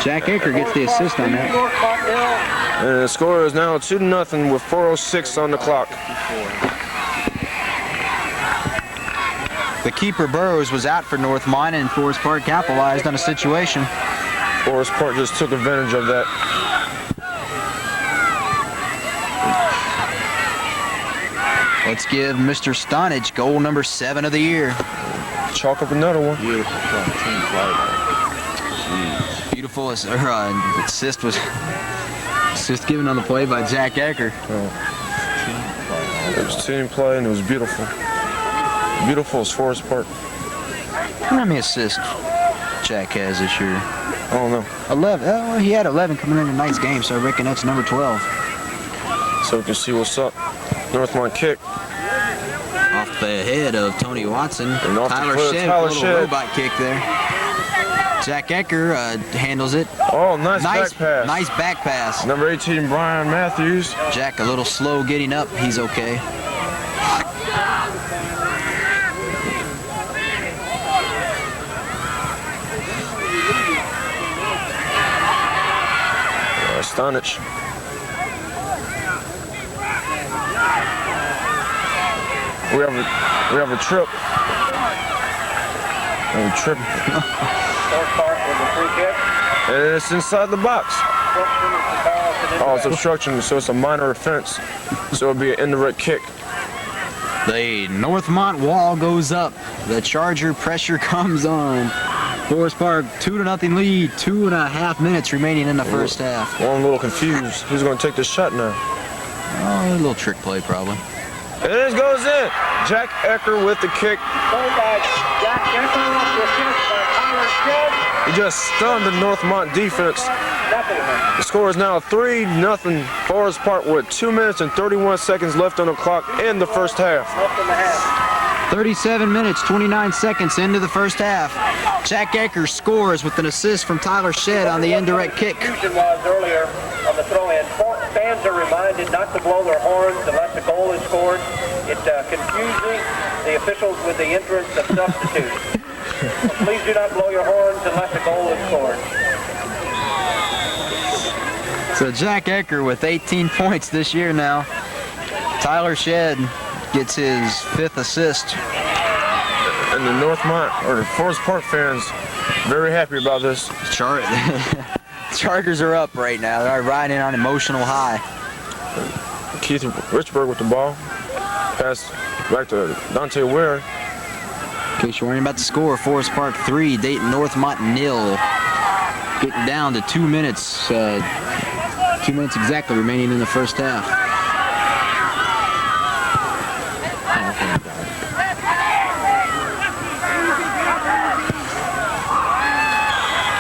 Jack Ecker gets the assist on that. Northmont 0. And the score is now 2-0 with 4:06 on the clock. The keeper Burrows was out for Northmont, and Forest Park capitalized on a situation. Forest Park just took advantage of that. Let's give Mr. Stonich goal number 7 of the year. Chalk up another one. Beautiful assist was given on the play by Jack Ecker. It was team play and it was beautiful. Beautiful as Forest Park. How many assists Jack has this year? I don't know. 11. Oh, he had 11 coming in tonight's game, so I reckon that's number 12. So we can see what's up. Northmont kick. Off the head of Tony Watson. And off the Tyler foot of Shedd, Tyler a little Shedd. robot kick there. Jack Ecker handles it. Oh, nice back pass. Nice back pass. Number 18, Brian Matthews. Jack a little slow getting up. He's okay. Stonich. We have a trip And tripping. Forest Park with the free kick. And it's inside the box. Obstruction is the call to Oh, it's obstruction, so it's a minor offense. So it'll be an indirect kick. The Northmont wall goes up. The Charger pressure comes on. Forest Park 2-0 lead. 2.5 minutes remaining in the first half. Well, I'm a little confused. Who's going to take this shot now? Oh, a little trick play probably. And it goes in. Jack Ecker with the kick. Goal by Jack Ecker, assist by Tyler Shedd. He just stunned the Northmont defense. Nothing. The score is now 3-0 Forest Park with 2 minutes and 31 seconds left on the clock in the first half. Left in the half. 37 minutes, 29 seconds into the first half. Jack Ecker scores with an assist from Tyler Shedd on the indirect kick. Confusion was earlier on the throw-in. Fans are reminded not to blow their horns unless a goal is scored. It confuses the officials with the entrance of substitutes. So please do not blow your horns unless a goal is scored. So Jack Ecker with 18 points this year now. Tyler Shedd gets his 5th assist. And the Northmont, or the Forest Park fans, very happy about this. Chargers are up right now. They're riding on emotional high. Keith Richburg with the ball. Pass back to Dante Ware. In case you're wondering about the score, Forest Park 3, Dayton Northmont 0. Getting down to 2 minutes. 2 minutes exactly remaining in the first half.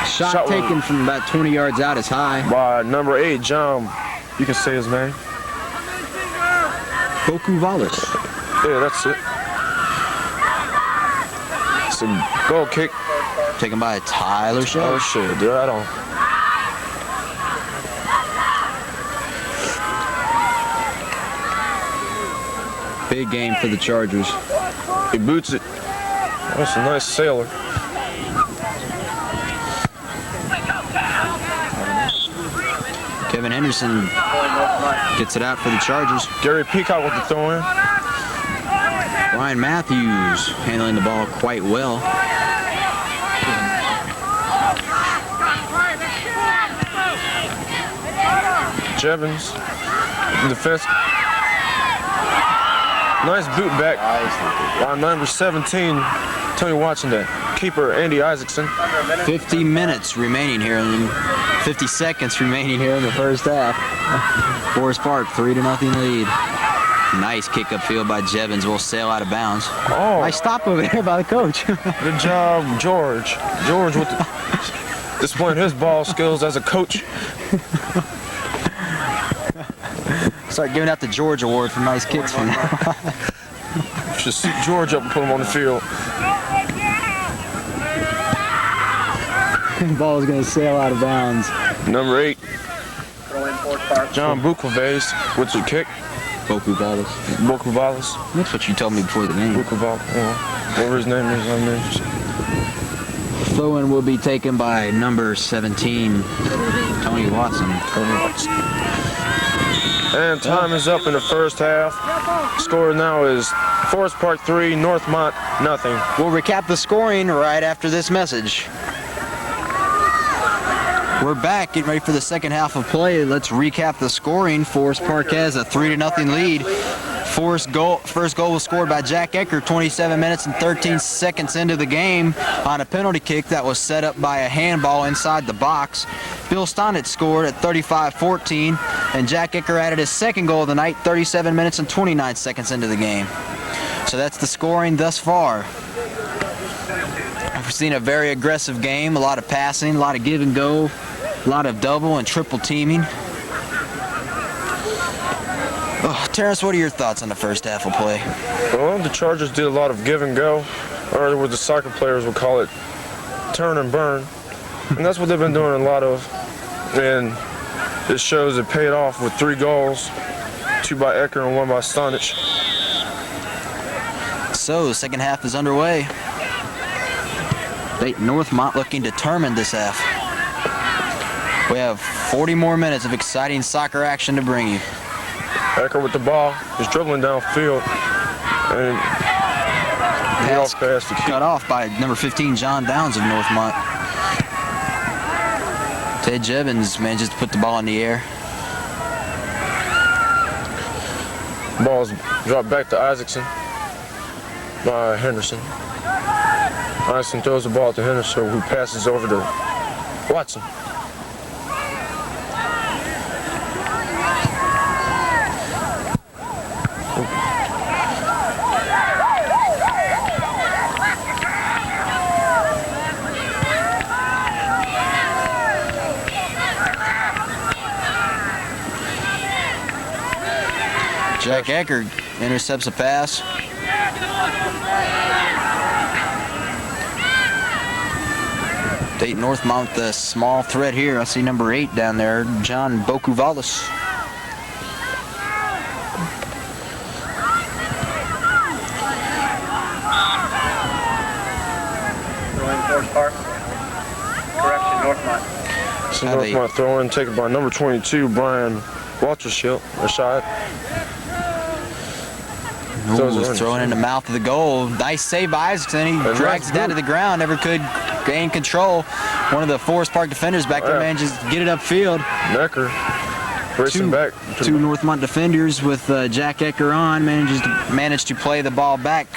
Shot taken from about 20 yards out is high. By number 8, John. You can say his name. Boku Valis. Yeah, that's it. It's a goal kick. Taken by Tyler Shedd. Oh shit, dude, I don't. Big game for the Chargers. He boots it. That's a nice sailor. Kevin Henderson gets it out for the Chargers. Gary Peacock with the throw-in. Ryan Matthews handling the ball quite well. Jevons, defense. Nice boot back by number 17, Tony Watson, keeper Andy Isaacson. 50 minutes remaining here, and 50 seconds remaining here in the first half. Forest Park 3-0 lead. Nice kick upfield by Jevons. Will sail out of bounds. Oh, Nice stop over there by the coach. good job, George. George with the, displaying his ball skills as a coach. Start giving out the George Award for nice kicks from now. Should suit George up and put him on the field. The ball is going to sail out of bounds. Number 8, Throw in Forest Park. John Bukovac with the kick. Boku Valis. Bukovac. That's what you told me before the game. Bukovac. Whatever his name is, I mean. Throw-in will be taken by number 17, Tony Watson. And time is up in the first half. Score now is Forest Park 3, Northmont nothing. We'll recap the scoring right after this message. We're back, getting ready for the second half of play. Let's recap the scoring. Forest Park has a 3-0 lead. First goal was scored by Jack Ecker 27 minutes and 13 seconds into the game on a penalty kick that was set up by a handball inside the box. Bill Stonitz scored at 35-14, and Jack Ecker added his second goal of the night 37 minutes and 29 seconds into the game. So that's the scoring thus far. We've seen a very aggressive game, a lot of passing, a lot of give and go, a lot of double and triple teaming. Oh, Terrence, what are your thoughts on the first half of play? Well, the Chargers did a lot of give and go, or what the soccer players would call it, turn and burn. And that's what they've been doing a lot of. And it shows it paid off with 3 goals, 2 by Ecker and 1 by Stonich. So, the second half is underway. Northmont looking determined this half. We have 40 more minutes of exciting soccer action to bring you. Ecker with the ball, he's dribbling downfield. And Pass fast to keep. cut off by number 15, John Downs of Northmont. Ted Jevons manages to put the ball in the air. Ball's dropped back to Isaacson by Henderson. Isaacson throws the ball to Henderson, who passes over to Watson. Jack Eckert intercepts a pass. Dayton Northmont, the small threat here. I see number 8 down there, John Bokuvalis. Throwing Forest Park. Correction, Northmont. So Northmont throw-in taken by number 22, Brian Rashad. Ooh, throwing in the mouth of the goal. Nice save by Isaacson. He drags it down to the ground. Never could gain control. One of the Forest Park defenders back there manages to get it upfield. Necker racing back. Two Northmont defenders with Jack Ecker on managed to play the ball back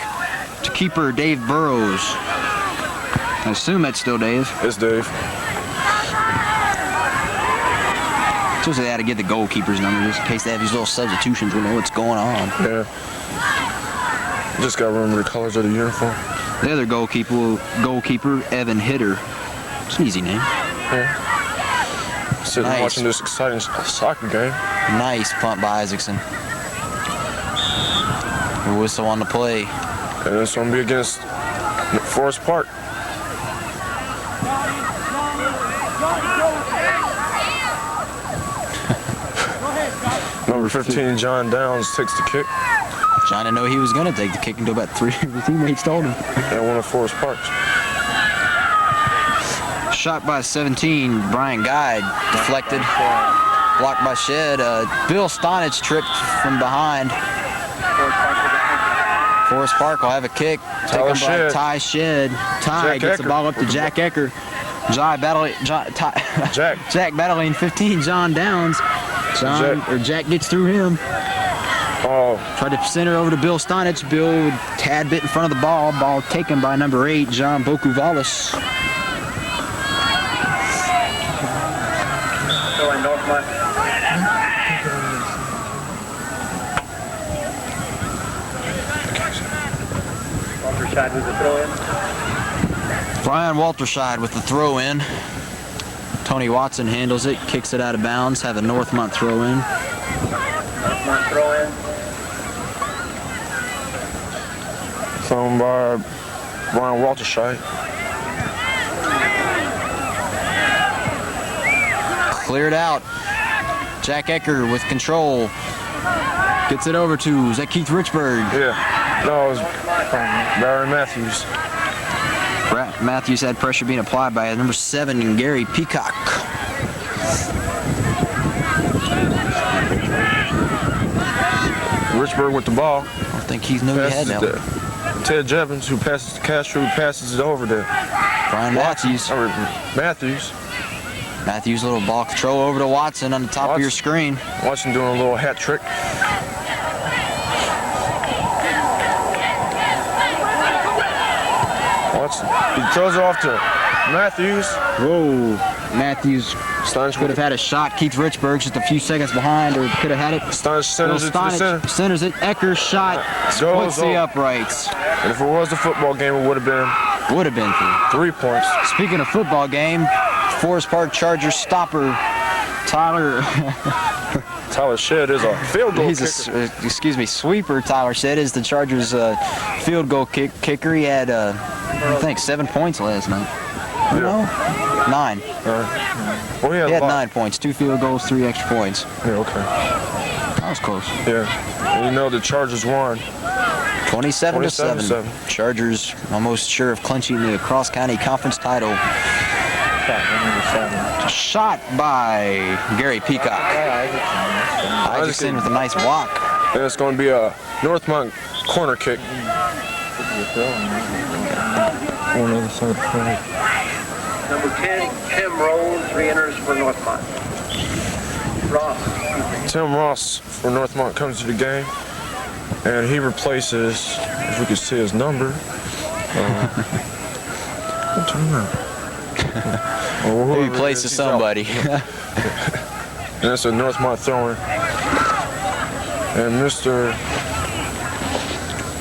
to keeper Dave Burrows. I assume that's still Dave. It's Dave. Supposed they had to get the goalkeeper's number just in case they have these little substitutions. We know what's going on. Yeah. Just got to remember the colors of the uniform. The other goalkeeper, Evan Hitter. It's an easy name. Yeah. Sitting watching this exciting soccer game. Nice punt by Isaacson. A whistle on the play. And it's going to be against Forest Park. Number 15, John Downs, takes the kick. John didn't know he was going to take the kick until about 3 of his teammates told him. And one of Forest Park's. Shot by 17, Brian Guide, deflected, blocked by Shed. Bill Stonich tripped from behind. Forest Park will have a kick, taken by Ty Shed. Ty gets the ball up to Jack Ecker. Jack battling 15, John Downs. Jack gets through him. Tried to center over to Bill Stonich. Bill tad bit in front of the ball. Ball taken by number 8, John Bokuvalis. Going Northmont. Walterscheid with the throw-in. Brian Walterscheid with the throw-in. Tony Watson handles it, kicks it out of bounds. Have a Northmont throw-in. Northmont throw-in. Thrown by Brian Walterscheid. Cleared out. Jack Ecker with control. Gets it over to, is that Keith Richburg? Yeah, that was Barry Matthews. Matthews had pressure being applied by number 7, Gary Peacock. Richburg with the ball. I don't think he knew he had that one. Ted Jevons, who passes to Castro, who passes it over to Brian Matthews. Matthews, little ball control over to Watson on the top of your screen. Watson doing a little hat trick. Watson, he throws it off to Matthews. Whoa, Matthews could have had a shot. Keith Richburg just a few seconds behind, or could have had it. Stonich centers it to the center. Centers it. Ecker's shot splits the uprights. And if it was a football game, it would have been 3 points. Speaking of football game, Forest Park Chargers stopper Tyler Shedd is a field goal kicker. Sweeper Tyler Shedd is the Chargers field goal kicker. He had, I think, 7 points last night. Yeah. No? 9. Well, he had 9 points, 2 field goals, 3 extra points. Yeah, okay. That was close. Yeah. And you know the Chargers won. 27-7. Chargers almost sure of clinching the cross-county conference title. Shot by Gary Peacock. Isaacson with a nice block. And it's going to be a Northmont corner kick. On the other side of the flag. Number 10, Tim Rose, re-enters for Northmont. Ross. Tim Ross for Northmont comes to the game, and he replaces, if we could see his number. Turn around. He replaces somebody. And that's a Northmont thrower. And Mr.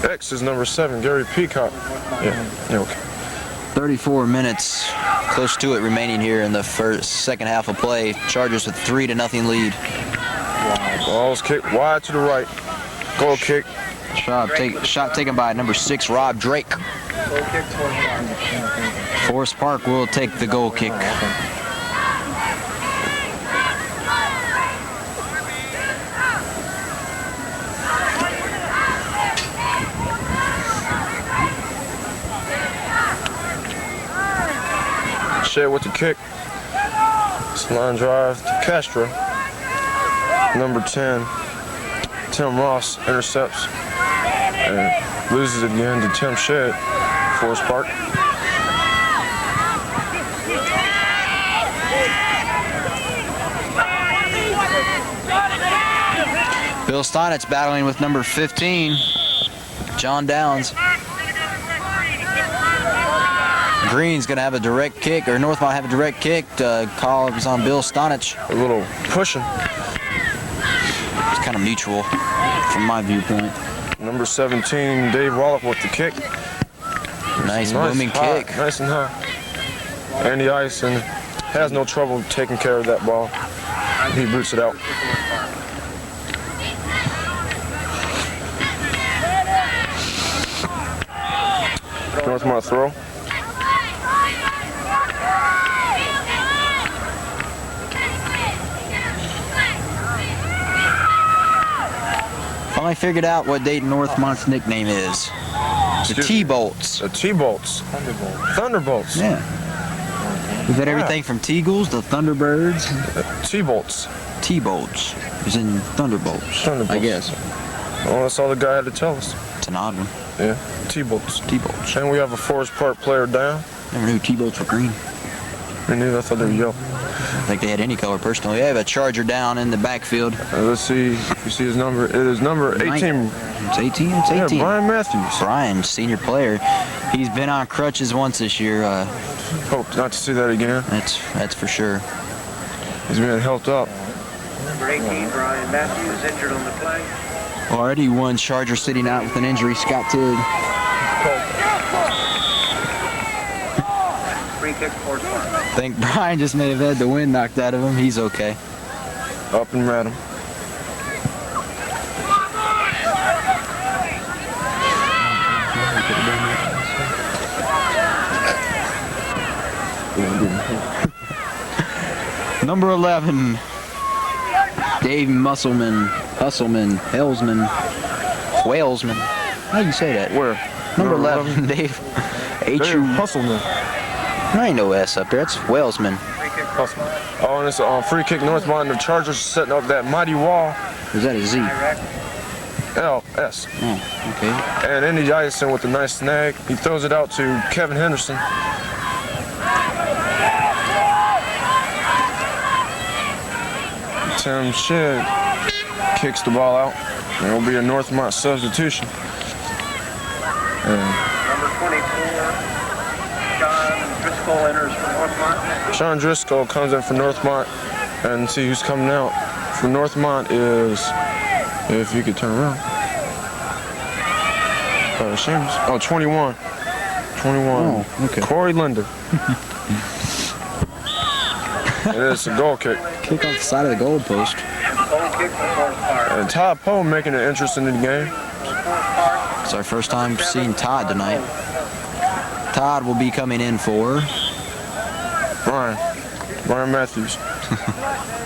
X is number 7, Gary Peacock. Yeah, okay. 34 minutes, close to it remaining here in the second half of play. Chargers with 3-0 lead. Ball's kicked wide to the right. Goal kick. Shot taken by number 6, Rob Drake. Forest Park will take the goal kick. Shed with the kick. It's line drive to Castro. Number 10, Tim Ross intercepts and loses it again to Tim Shed, Forest Park. Bill Steinitz battling with number 15, John Downs. Green's going to have a direct kick, or Northmont have a direct kick. Call is on Bill Steinitz. A little pushing. It's kind of mutual from my viewpoint. Number 17, Dave Wallop with the kick. Nice booming high, kick. Nice and high. Andy Ison has no trouble taking care of that ball. He boots it out. Northmont throw. Finally figured out what Dayton Northmont's nickname is. The T-Bolts. The T-Bolts. Thunderbolts. Yeah. We've had everything from T-Eagles to Thunderbirds. T-Bolts. T-Bolts. As in Thunderbolts, Thunderbolts. I guess. Well, that's all the guy had to tell us. It's an odd one. Yeah, T-Bolts. T-Bolts. And we have a Forest Park player down. Never knew T-Bolts were green. I thought they were yellow. I think they had any color personally. They have a Charger down in the backfield. Let's see if you see his number. It is number 18. It's 18? It's 18. Yeah, Brian Matthews. Brian, senior player. He's been on crutches once this year. Hope not to see that again. That's for sure. He's being helped up. Number 18, Brian Matthews, injured on the play. Already one Charger sitting out with an injury, Scott Tigg. Free kick, Forest Park. I think Brian just may have had the wind knocked out of him. He's okay. Up and rat him. Number 11, Dave Husselman, Whalesman. How do you say that? Where? Number 11, Dave. Dave Husselman. There ain't no S up there. It's Whalesman. Oh, and it's a free kick Northmont. The Chargers setting up that mighty wall. Is that a Z? LS. Oh, okay. And Andy Ison with a nice snag. He throws it out to Kevin Henderson. Tim Shedd kicks the ball out. There will be a Northmont substitution. Number 24, Sean Driscoll enters for Northmont. Sean Driscoll comes in for Northmont, and see who's coming out. For Northmont is, if you could turn around. Seamus. Oh, 21. 21. Oh, okay. Corey Linder. And it's a goal kick. Kick off the side of the goal post. Goal kick for Forest Park. And Todd Poe making it interesting in the game. It's our first time seeing Todd tonight. Todd will be coming in for Brian Matthews.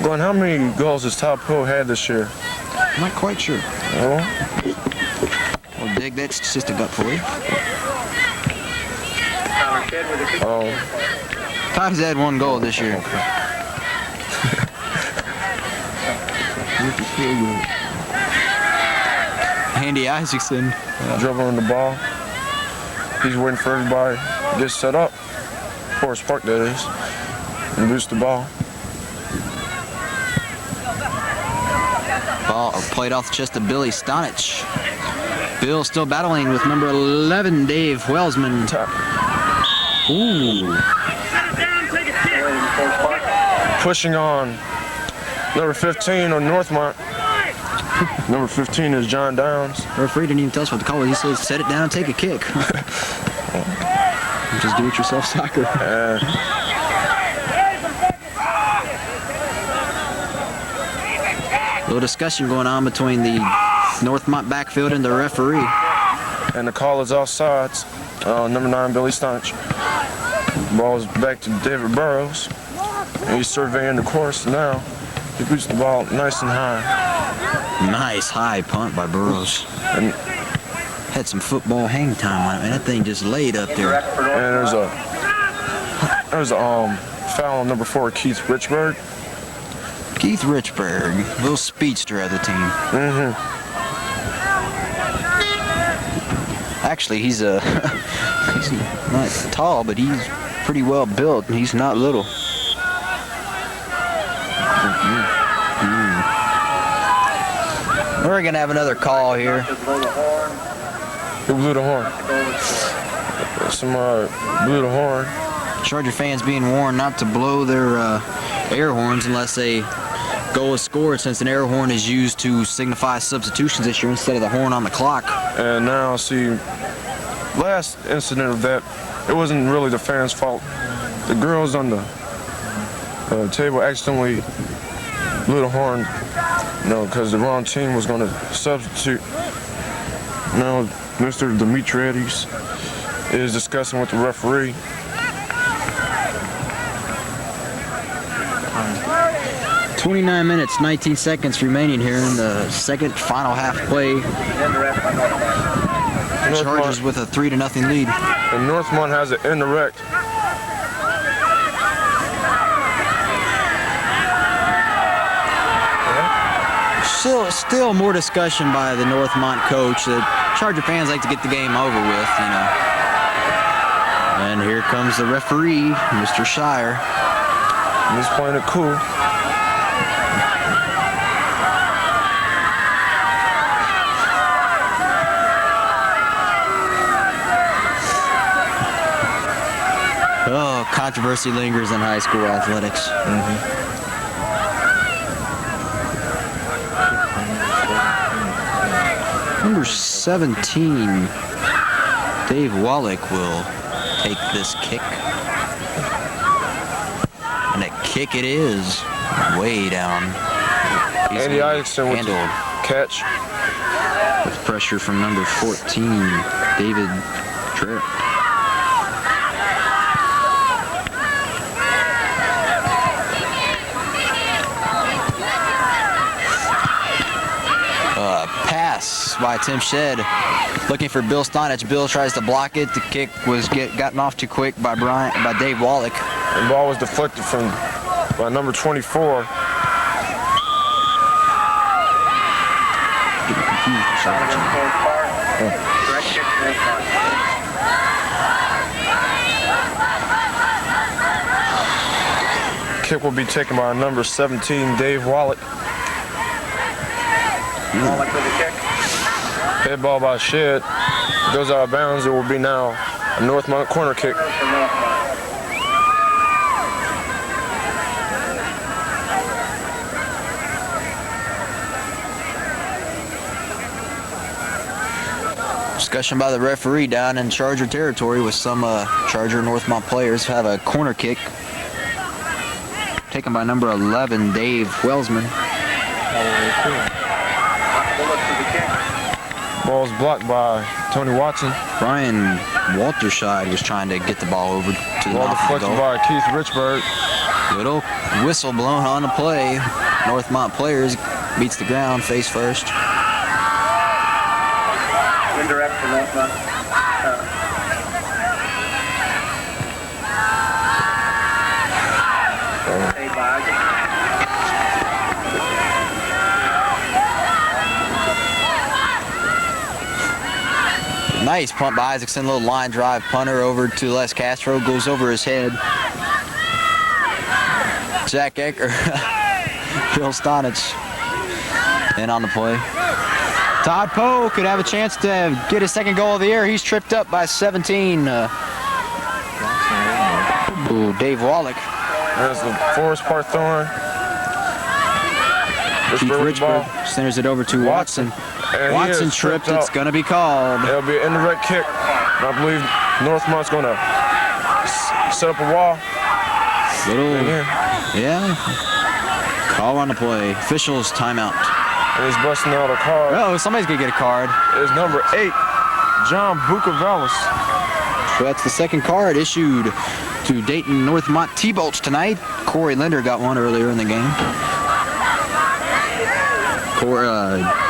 Glenn, how many goals has Todd Poe had this year? I'm not quite sure. Oh, Well, Dig that statistic up for you. Tyler Kidd with a kick. oh. Todd's had one goal this year. Okay. Andy Isaacson. Dribbling the ball. He's waiting for everybody to get set up. Forest Park, that is. And boost the ball. Ball played off the chest of Billy Stonich. Bill still battling with number 11, Dave Welsman. Ooh. Pushing on number 15 on Northmont. Number 15 is John Downs. The referee didn't even tell us what to call it. He said, set it down and take a kick. Just do-it-yourself soccer. A little discussion going on between the Northmont backfield and the referee. And the call is offsides. Number 9, Billy Stonich. Ball is back to David Burrows. And he's surveying the course now. He boots the ball nice and high. Nice high punt by Burrows. And had some football hang time on it, man. That thing just laid up there. And there's a foul on number 4, Keith Richburg. Keith Richburg, little speedster of the team. Mm-hmm. Actually, he's not tall, but he's pretty well built, and he's not little. We're gonna have another call here. Who blew the horn? Somebody blew the horn. Charger fans being warned not to blow their air horns unless a goal is scored, since an air horn is used to signify substitutions this year instead of the horn on the clock. And now, see, last incident of that, it wasn't really the fans' fault. The girls on the table accidentally blew the horn, because the wrong team was going to substitute. Now, Mr. Demetriades is discussing with the referee. "29 minutes, 19 seconds remaining here in the second final half play. Chargers with a 3-0 lead. And Northmont has it indirect. Still more discussion by the Northmont coach that Charger fans like to get the game over with, And here comes the referee, Mr. Shire. He's playing it cool. Oh, controversy lingers in high school athletics. Number 17, Dave Wallach will take this kick. And a kick it is, way down. Andy Isaacson with the catch. With pressure from number 14, David Tripp. Pass by Tim Shedd, looking for Bill Stonich. Bill tries to block it. The kick was gotten off too quick by Dave Wallach. The ball was deflected by number 24. Kick will be taken by number 17, Dave Wallach. Wallach with the kick. Head ball by Shedd. Goes out of bounds. It will be now a Northmont corner kick. Discussion by the referee down in Charger territory with some Charger Northmont players. Have a corner kick taken by number 11, Dave Welsman. Ball's blocked by Tony Watson. Brian Walterscheid was trying to get the ball over to the Ball mouth of the deflected goal. by Keith Richburg. Little whistle blown on the play. Northmont players beats the ground face first. Indirect for Northmont. Nice punt by Isaacson, little line drive punter over to Les Castro, goes over his head. Jack Ecker, Bill Stonich in on the play. Todd Poe could have a chance to get his second goal of the year. He's tripped up by 17. Dave Wallach. There's the Forest Park throwing. Keith Richburg centers it over to Watson. And Watson tripped. It's going to be called. It'll be an indirect kick. And I believe Northmont's going to set up a wall. Yeah. Call on the play. Officials timeout. And he's busting out a card. Oh, somebody's going to get a card. It's number 8, John Bucavelis. So that's the second card issued to Dayton Northmont T-Bolts tonight. Corey Linder got one earlier in the game.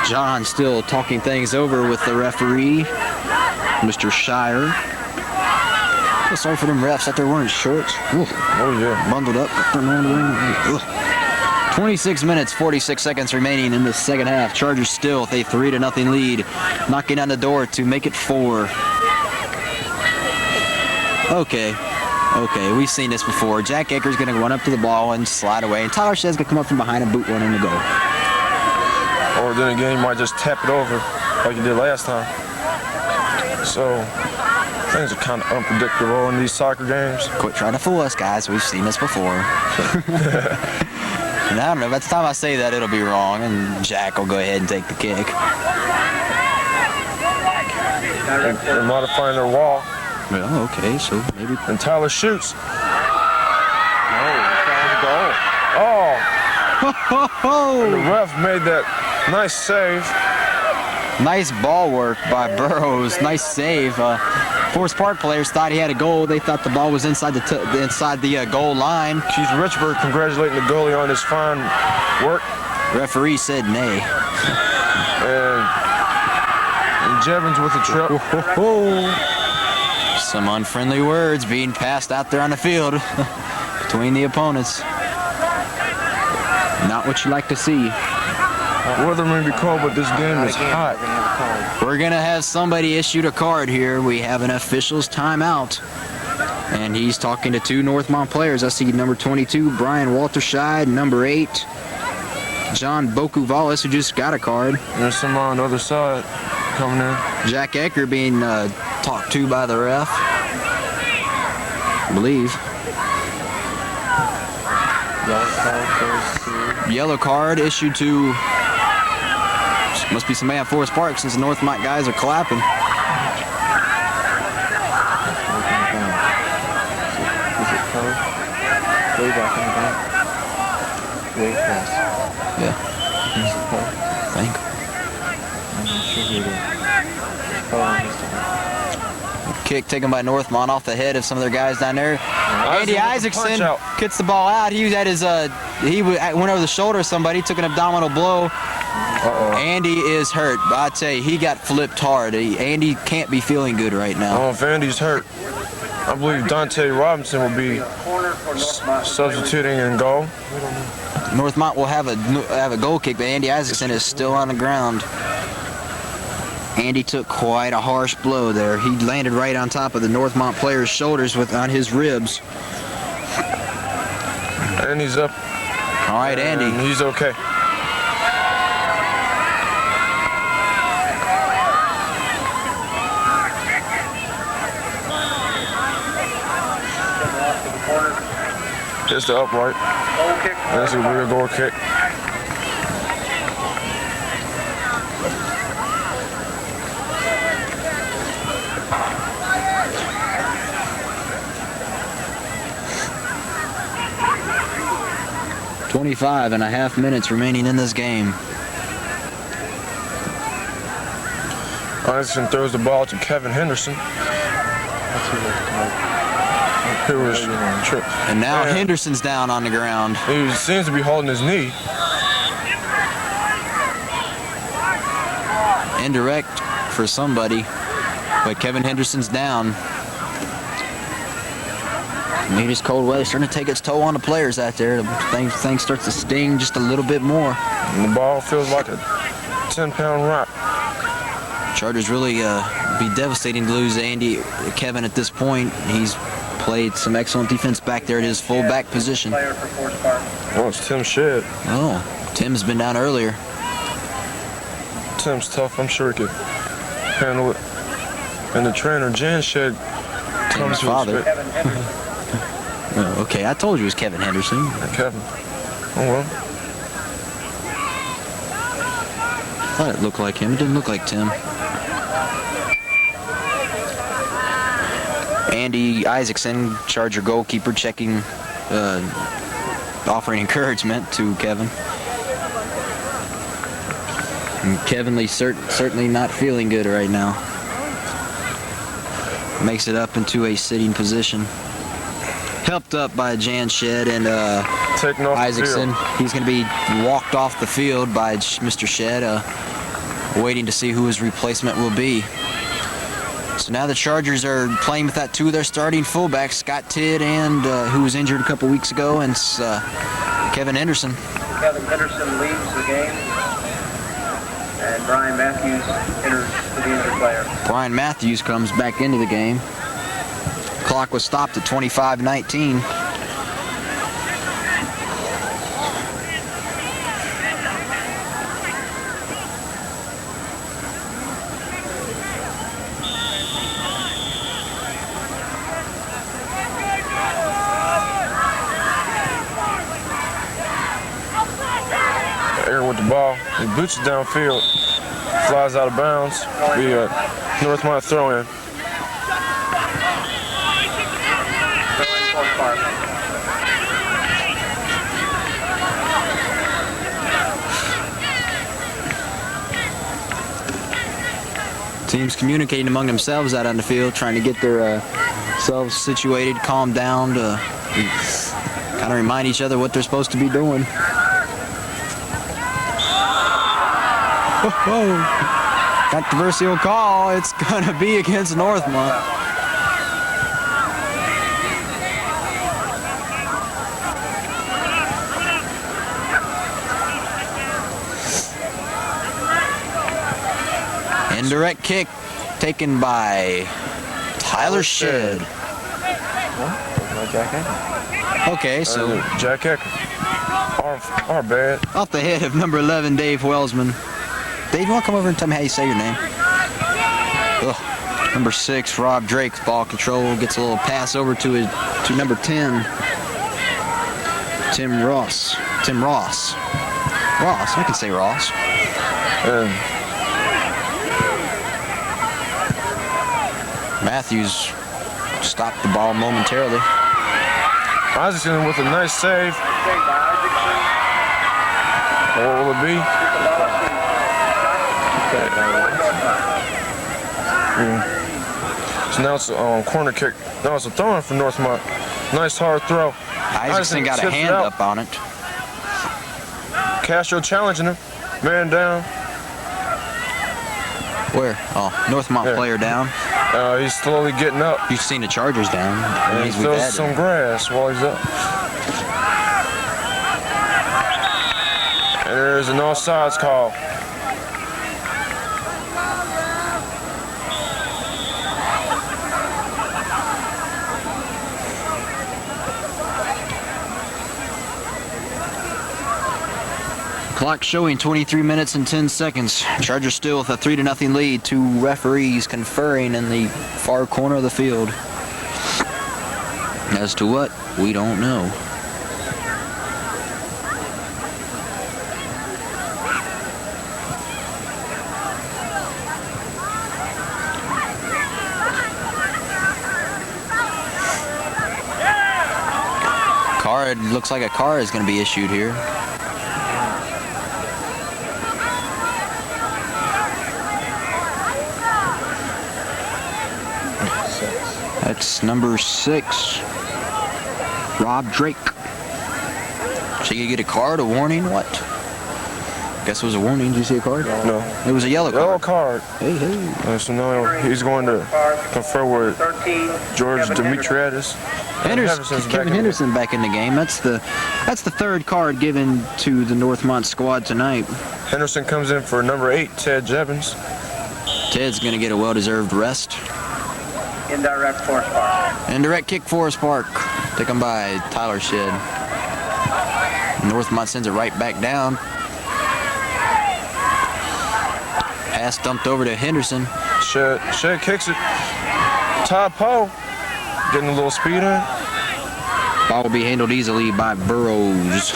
John still talking things over with the referee, Mr. Shire. Feel sorry for them refs out there wearing shorts. Ooh. Oh, yeah. Bundled up. 26 minutes, 46 seconds remaining in the second half. Chargers still with a 3-0 lead, knocking on the door to make it 4. Okay, we've seen this before. Jack Eker's going to run up to the ball and slide away, and Tyler Shea's going to come up from behind and boot one in the goal. Or then again, he might just tap it over like he did last time. So, things are kind of unpredictable in these soccer games. Quit trying to fool us, guys. We've seen this before. And I don't know, by the time I say that, it'll be wrong, and Jack will go ahead and take the kick. They're modifying their wall. Well, okay, so maybe... And Tyler shoots. And the ref made that nice save. Nice ball work by Burrows. Nice save. Forest Park players thought he had a goal. They thought the ball was inside the goal line. Keith Richburg congratulating the goalie on his fine work. Referee said nay. And Jevons with a trip. Some unfriendly words being passed out there on the field between the opponents. Not what you like to see. Weather may be cold, but this game is hot. We're going to have somebody issued a card here. We have an official's timeout. And he's talking to 2 Northmont players. I see number 22, Brian Walterscheid, number 8, John Bokuvalis, who just got a card. There's some on the other side coming in. Jack Ecker being talked to by the ref, I believe. Yellow card issued to, must be somebody at Forest Park since the Northmont guys are clapping. Yeah. Thank you. Kick taken by Northmont off the head of some of their guys down there. Andy Isaacson gets the ball out. He was at his he went over the shoulder of somebody, took an abdominal blow. Andy is hurt, but I tell you, he got flipped hard. Andy can't be feeling good right now. Oh, if Andy's hurt, I believe Dante Robinson will be substituting in goal. Northmont will have a goal kick, but Andy Isaacson is still on the ground. Andy took quite a harsh blow there. He landed right on top of the Northmont player's shoulders on his ribs. And he's up. All right, Andy. And he's okay. It's the upright. That's a rear goal kick. .5 minutes remaining in this game. Isaacson throws the ball to Kevin Henderson. Who was tripped. And now Henderson's down on the ground. He seems to be holding his knee. Indirect for somebody, but Kevin Henderson's down. This cold weather starting to take its toll on the players out there. Things starts to sting just a little bit more. And the ball feels like a 10-pound rock. Chargers really be devastating to lose Kevin at this point. He's played some excellent defense back there at his fullback position. Player for Forest Park. Oh, it's Tim Shedd. Oh, Tim's been down earlier. Tim's tough. I'm sure he could handle it. And the trainer, Jan Shedd, Tim's father. Kevin Henderson. Oh, okay, I told you it was Kevin Henderson. Kevin. Oh, well. I thought it looked like him. It didn't look like Tim. Andy Isaacson, Charger goalkeeper, checking, offering encouragement to Kevin. And Kevin Lee certainly not feeling good right now. Makes it up into a sitting position. Helped up by Jan Shedd and Taking off Isaacson. the field. He's going to be walked off the field by Mr. Shedd, waiting to see who his replacement will be. So now the Chargers are playing without two of their starting fullbacks, Scott Tidd, and who was injured a couple weeks ago, and Kevin Henderson. Kevin Henderson leaves the game. And Brian Matthews enters for the injured player. Brian Matthews comes back into the game. Clock was stopped at 25:19. Air with the ball. He boots it downfield. Flies out of bounds. Be a Northmont throw-in. Forest Park. Teams communicating among themselves out on the field, trying to get their selves situated, calm down, to kind of remind each other what they're supposed to be doing. Oh, controversial call. It's going to be against Northmont. Indirect kick taken by Tyler Shedd. Okay, so Jack Ecker. Our bad. off the head of number 11, Dave Welsman. Dave, you want to come over and tell me how you say your name? Ugh. Number 6, Rob Drake, ball control, gets a little pass over to number 10, Tim Ross. Ross, I can say Ross. Matthews stopped the ball momentarily. Isaacson with a nice save. What will it be? So now it's a corner kick. Now it's a throw-in for Northmont. Nice hard throw. Isaacson got a tips it hand out. up on it. Castro challenging him. Man down. Where? Oh, Northmont Yeah. player down. He's slowly getting up. You've seen the Chargers down. And he throws some grass while he's up. And there's an offsides call. Clock showing 23 minutes and 10 seconds. Chargers still with a 3-0 lead. Two referees conferring in the far corner of the field. As to what, we don't know. It looks like a car is going to be issued here. That's number 6, Rob Drake. So you get a card, a warning, what? Guess it was a warning. Did you see a card? No. It was a yellow Yellow card. card. Hey, hey. So now he's going to confer with 13, George Kevin Demetriadis. Henderson's Kevin Henderson back in the game. That's the third card given to the Northmont squad tonight. Henderson comes in for number 8, Ted Jevons. Ted's going to get a well-deserved rest. Indirect Forest Park. Indirect kick, Forest Park. Taken by Tyler Shed. Northmont sends it right back down. Pass dumped over to Henderson. Shed kicks it. Todd Poe getting a little speed in. Ball will be handled easily by Burrows.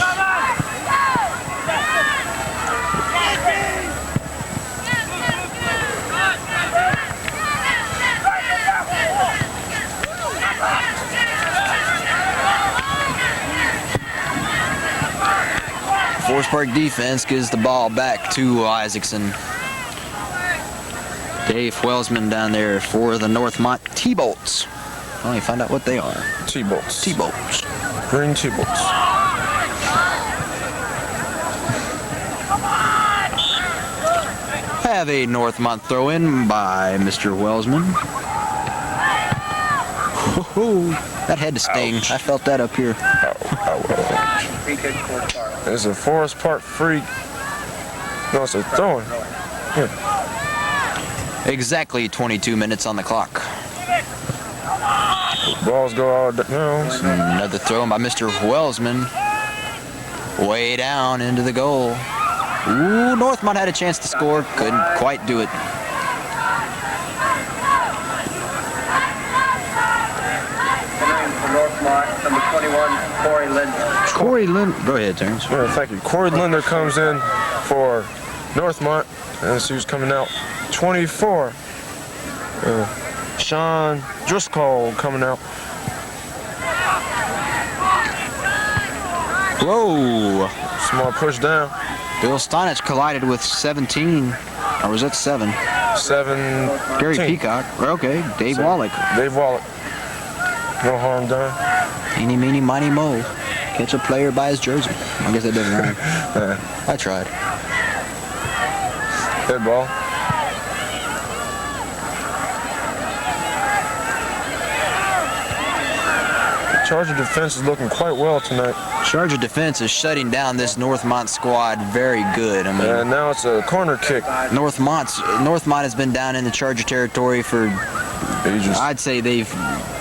Forest Park defense gives the ball back to Isaacson. Dave Welsman down there for the Northmont T-Bolts. Finally find out what they are. T-Bolts. T-Bolts. Green T-Bolts. Have a Northmont throw in by Mr. Welsman. That had to sting. Ouch. I felt that up here. Free kick, Forest Park. It's a Forest Park free. No, it's a throwing. Yeah. Exactly 22 minutes on the clock. Balls go out of bounds. Another throw in by Mr. Welsman. Way down into the goal. Ooh, Northmont had a chance to score. Couldn't quite do it. Entering for Northmont, number 21, Corey Linder. Corey Linder. Go ahead, Terrence. Yeah, thank you. Corey Linder comes in for Northmont. And let's see who's coming out. 24. Sean Driscoll coming out. Whoa. Small push down. Bill Stonich collided with 17. Or was that 7? 7. Gary Peacock. Okay, Dave Wallach. Dave Wallach. No harm done. Eeny, meeny, miny, mo. Catch a player by his jersey. I guess that doesn't rhyme. I tried. Head ball. Charger defense is looking quite well tonight. Charger defense is shutting down this Northmont squad very good. I mean, And now it's a corner kick. Northmont has been down in the Charger territory for Ages. I'd say they've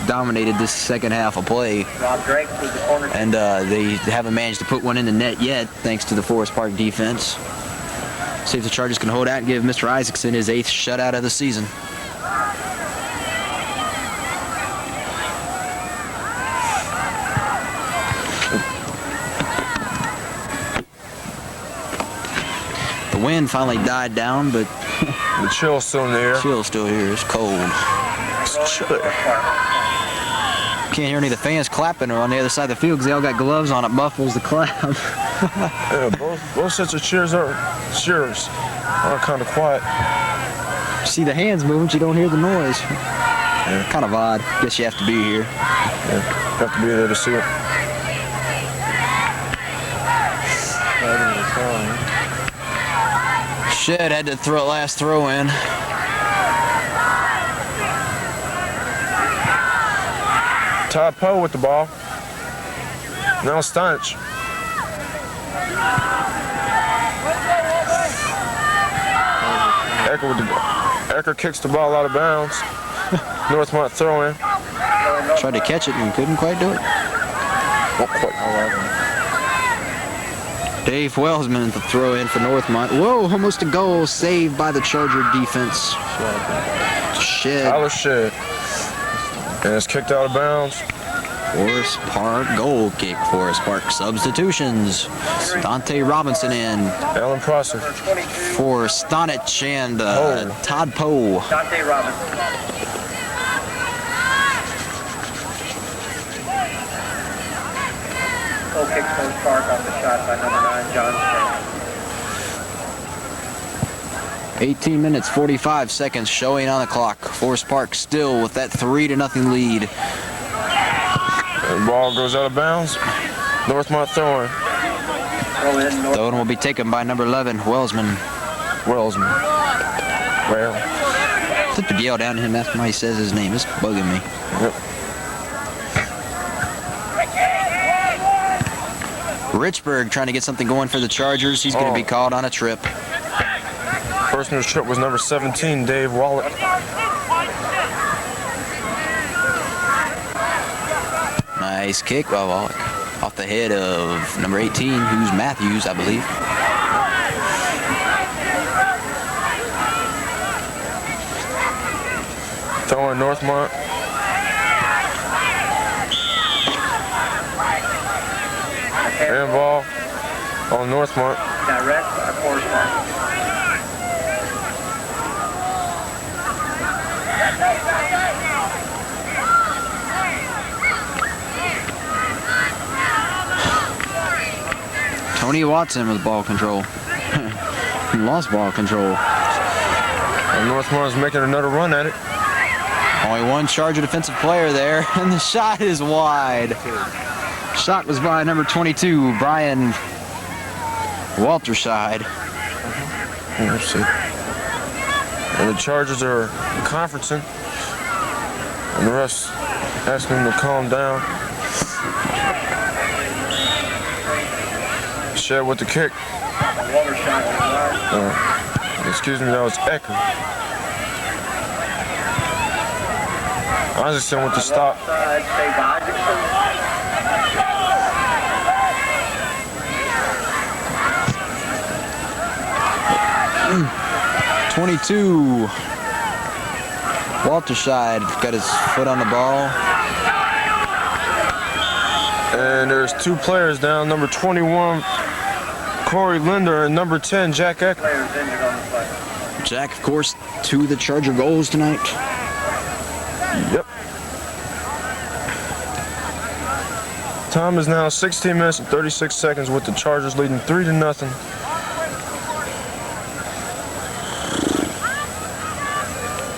dominated this second half of play. Rob Drake with the corner kick. And they haven't managed to put one in the net yet, thanks to the Forest Park defense. See if the Chargers can hold out and give Mr. Isaacson his 8th shutout of the season. The wind finally died down, but The chill's still in the air. chill's still here. It's cold. It's chilly. Can't hear any of the fans clapping or on the other side of the field because they all got gloves on. It muffles the clap. Yeah, both sets of cheers are kind of quiet. See the hands moving, but you don't hear the noise. Yeah, kind of odd. Guess you have to be here. Yeah, have to be there to see it. Shed had to throw last throw in. Todd Poe with the ball. Now Stonich. Ecker kicks the ball out of bounds. Northmont throw in. Tried to catch it and couldn't quite do it. Not quite. Dave Welsman the throw in for Northmont. Whoa, almost a goal saved by the Charger defense. Shed. Tyler Shed. And it's kicked out of bounds. Forest Park goal kick. Forest Park substitutions. Dante Robinson in Alan Prosser. for Stonich and Todd Poe. Dante Robinson. Goal kick, Forest Park off the shot by number 9, John Spring. 18 minutes, 45 seconds showing on the clock. Forest Park still with that 3-0 lead. The ball goes out of bounds. Northmont throwing. Throw in, North. Throwing will be taken by number 11, Welsman. Well, Flip the yell down to him after he says his name. It's bugging me. yep. Richburg trying to get something going for the Chargers. He's going to be called on a trip. First in the trip was number 17, Dave Wallet. Nice kick by Wallach. Off the head of number 18, who's Matthews, I believe. Throwing Northmont. And ball on Northmont. Direct by correspondence. Tony Watson with ball control. He lost ball control. And Northmont is making another run at it. Only one Charger defensive player there, and the shot is wide. Shot was by number 22, Brian Walterside. Let's see. And the Chargers are conferencing. And the refs asking them to calm down. Shed with the kick. Excuse me, that was Ecker. Isaacson with the stop. 22. Walterside got his foot on the ball. And there's two players down, number 21, Corey Linder, and number 10, Jack Ecker. Jack, of course, 2 of the Charger goals tonight. Yep. Time is now 16 minutes and 36 seconds with the Chargers leading 3-0.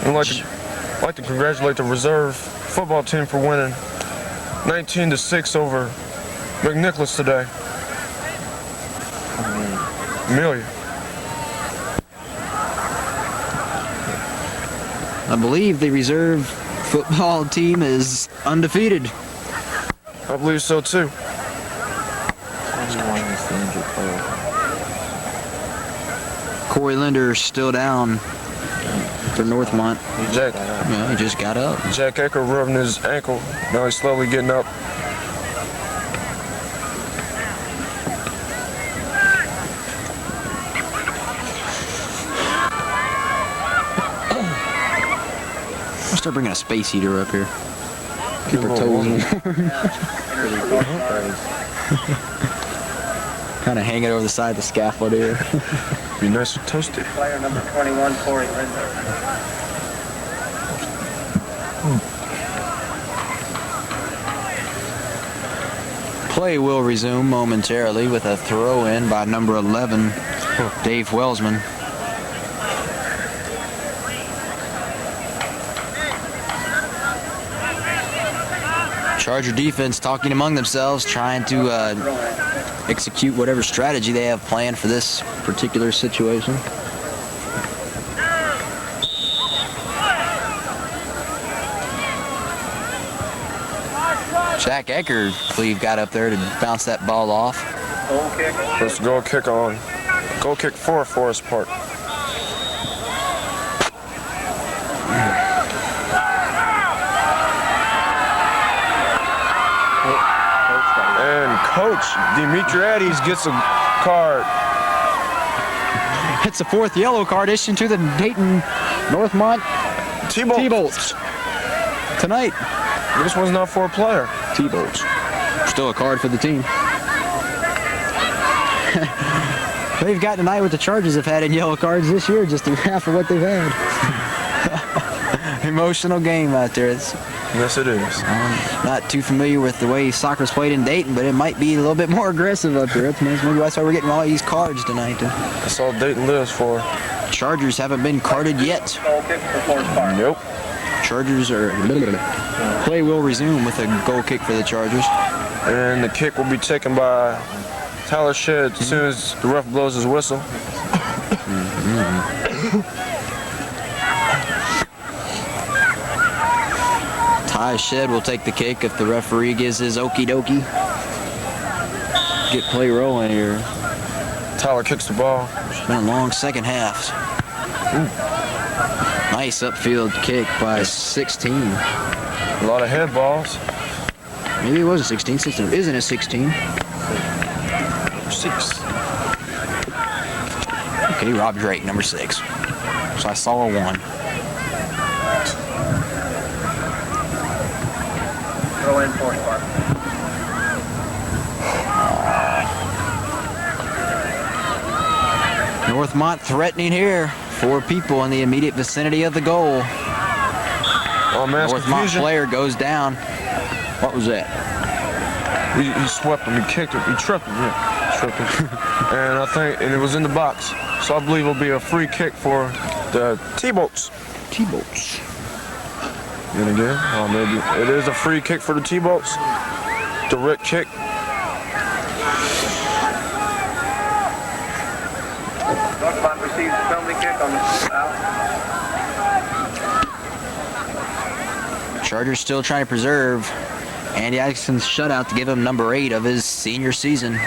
I'd like to congratulate the reserve football team for winning 19-6 over McNicholas today. Amelia. I believe the reserve football team is undefeated. I believe so too. Corey Linder still down for Northmont. Jack. Yeah, he just got up. Jack Ecker rubbing his ankle. Now he's slowly getting up. I'll start bringing a space heater up here. Keep our toes warm. Kind of hang it over the side of the scaffold here. Be nice and toasty. Player number 21, Corey Linder. Play will resume momentarily with a throw-in by number 11, Dave Welsman. Charger defense talking among themselves, trying to execute whatever strategy they have planned for this particular situation. Jack Ecker, I believe, got up there to bounce that ball off. Goal kick. First goal kick on. Goal kick for Forest Park. And Coach Dimitriades gets a card. It's the 4th yellow card issued to the Dayton Northmont T-Bolts tonight. This one's not for a player. T-Bolts. Still a card for the team. They've got tonight what the Chargers have had in yellow cards this year, just half of what they've had. Emotional game out there. Yes, it is. Not too familiar with the way soccer's played in Dayton, but it might be a little bit more aggressive up there. Maybe that's why we're getting all these cards tonight. That's all Dayton lives for. Chargers haven't been carded yet. Goal kick for Forest Park. Nope. Chargers are... Play will resume with a goal kick for the Chargers. And the kick will be taken by Tyler Shedd as soon as the ref blows his whistle. Ty Shedd will take the kick if the referee gives his okie dokie. Get play rolling here. Tyler kicks the ball. It's been a long second half. Nice upfield kick by 16. A lot of head balls. Maybe it was a 16. 16. Isn't it 16? 6. Okay, Rob Drake, number 6. So I saw a 1. Throw in Forest Park. Northmont threatening here. 4 people in the immediate vicinity of the goal. Oh man, Northmont confusion. player goes down. What was that? He swept him, he kicked him, he tripped him, yeah. Tripped him. and it was in the box. So I believe it'll be a free kick for the T-Boats. T-Boats. And again, oh maybe it is a free kick for the T-Boats. Direct kick. Northmont receives a penalty kick on the out. Chargers still trying to preserve Andy Isaacson shutout to give him number 8 of his senior season.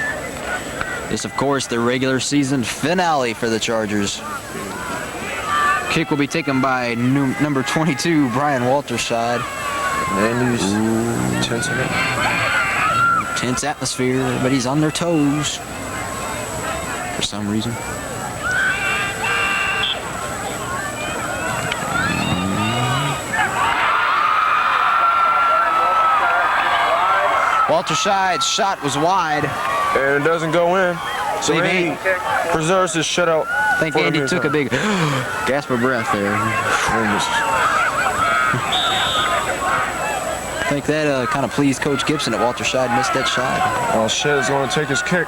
This, of course, the regular season finale for the Chargers. Kick will be taken by number 22, Brian Walterside. Andy's tense in it. Tense atmosphere, everybody's on their toes for some reason. Walterside's shot was wide. And it doesn't go in. So Believe he preserves his shutout. I think Andy took a big gasp of breath there. I think that kind of pleased Coach Gibson that Walterside missed that shot. Oh shit, is going to take his kick.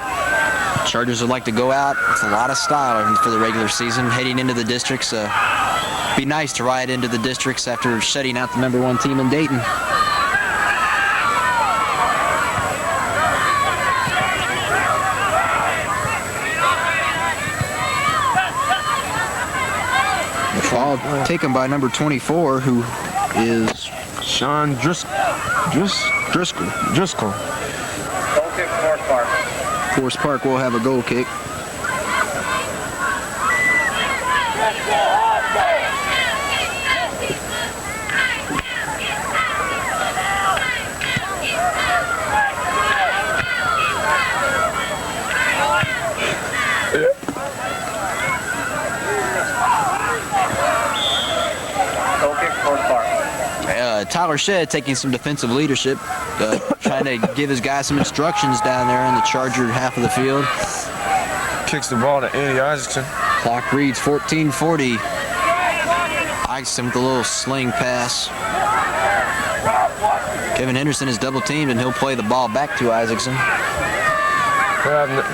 Chargers would like to go out. It's a lot of style for the regular season heading into the districts. Be nice to ride into the districts after shutting out the number 1 team in Dayton. Ball taken by number 24, who is Sean Driscoll. Goal kick for Forest Park. Forest Park will have a goal kick. Tyler Shedd taking some defensive leadership, trying to give his guys some instructions down there in the Charger half of the field. Kicks the ball to Andy Isaacson. Clock reads 14:40. Isaacson with a little sling pass. Kevin Henderson is double teamed and he'll play the ball back to Isaacson. We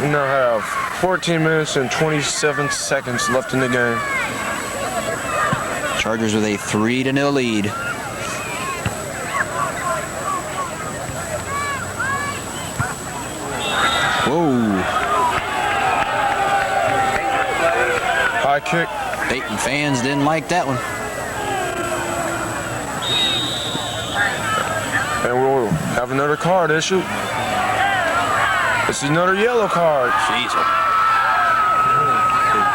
now have 14 minutes and 27 seconds left in the game. Chargers with a 3-0 lead. Whoa. High kick. Dayton fans didn't like that one. And we'll have another card issued. It's another yellow card. Jesus.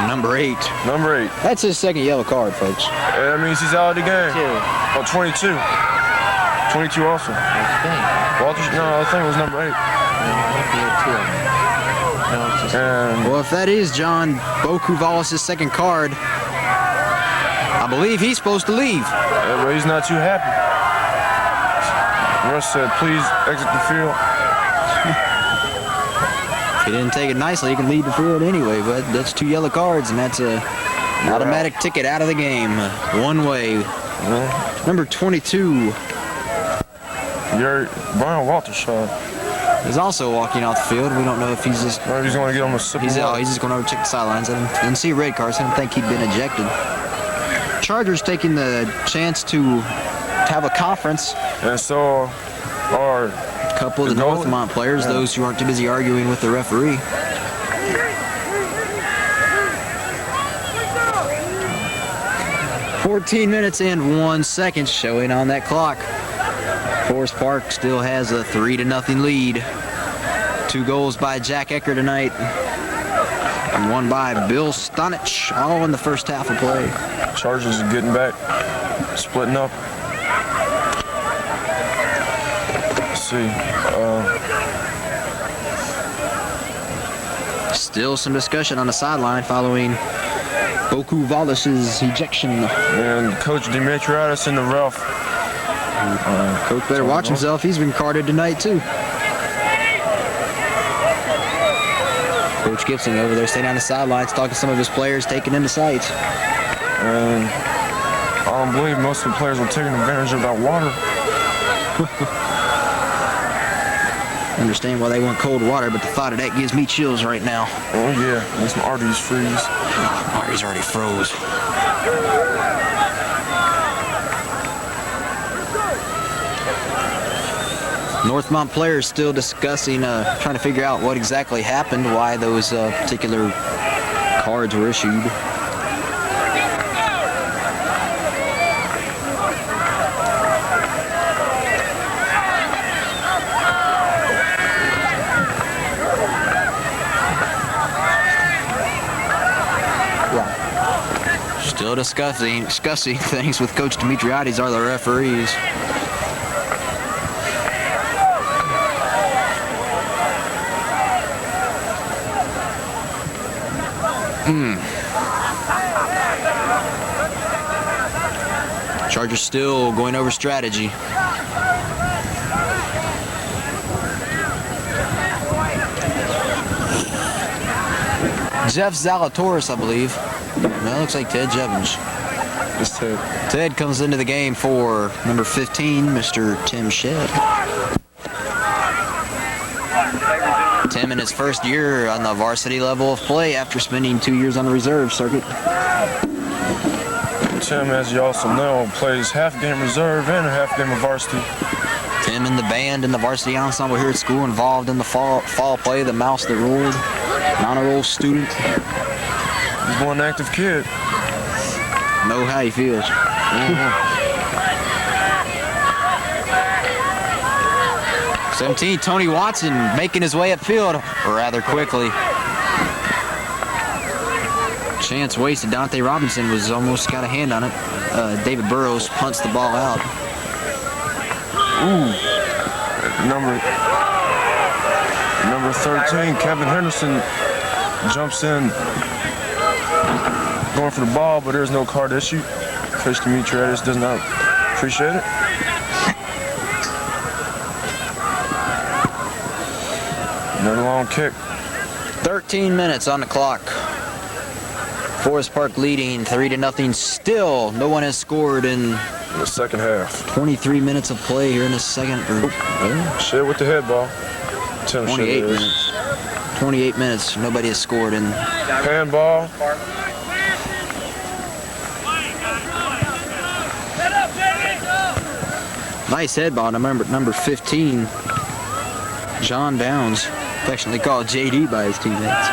Number 8. Number 8. That's his second yellow card, folks. And that means he's out of the game. Oh, 22. 22 also. Walters? No, I think it was number 8. And well, if that is John Boku Vallis' second card, I believe he's supposed to leave. yeah, but he's not too happy. Russ said, please exit the field. If he didn't take it nicely, he can leave the field anyway, but that's 2 yellow cards, and that's an automatic ticket out of the game. One way. Number 22 Brian Walterside. is also walking off the field. We don't know if he's just... Maybe he's going to get him a sip of He's water. just going over to check the sidelines. I didn't see a red card, so I didn't think he'd been ejected. Chargers taking the chance to have a conference. And so our A couple of the The goalie. Northmont players, those who aren't too busy arguing with the referee. "14 minutes and 1 second showing on that clock. Forest Park still has a 3-0 lead. 2 goals by Jack Ecker tonight. and won by Bill Stonich, all in the first half of play. Chargers are getting back, splitting up. Let's see. Still some discussion on the sideline following Boku Vallis's ejection. And Coach Demetriadis and the ref. Coach better watch himself. He's been carded tonight too. Coach Gibson over there staying on the sidelines, talking to some of his players, taking in the sights. And I don't believe most of the players were taking advantage of that water. Understand why they want cold water, but the thought of that gives me chills right now. Oh yeah, makes my arteries freeze. Arteries already froze. Northmont players still discussing, trying to figure out what exactly happened, why those particular cards were issued. Still discussing things with Coach Demetriadis are the referees. Chargers still going over strategy. Jeff Zalatoris, I believe. No, it looks like Ted Jevons. It's Ted. Ted comes into the game for number 15, Mr. Tim Shedd. Tim in his first year on the varsity level of play after spending 2 years on the reserve circuit. Tim, as you also know, plays half game reserve and a half game of varsity. Tim in the band and the varsity ensemble here at school, involved in the fall play, the Mouse That Roared, an honor roll student. He's one active kid. Know how he feels. 17, Tony Watson making his way upfield rather quickly. Chance wasted. Dante Robinson was almost got a hand on it. David Burrows punts the ball out. Ooh. Number 13, Kevin Henderson jumps in, going for the ball, but there's no card issued. Coach Demetriadis does not appreciate it. Another long kick. 13 minutes on the clock. Forest Park leading 3-0 still. No one has scored in the second half. 23 minutes of play here in the second. Shit with the head ball. 28 minutes. 28 minutes. Nobody has scored in. Handball. Nice head ball. Number 15, John Downs, affectionately called JD by his teammates.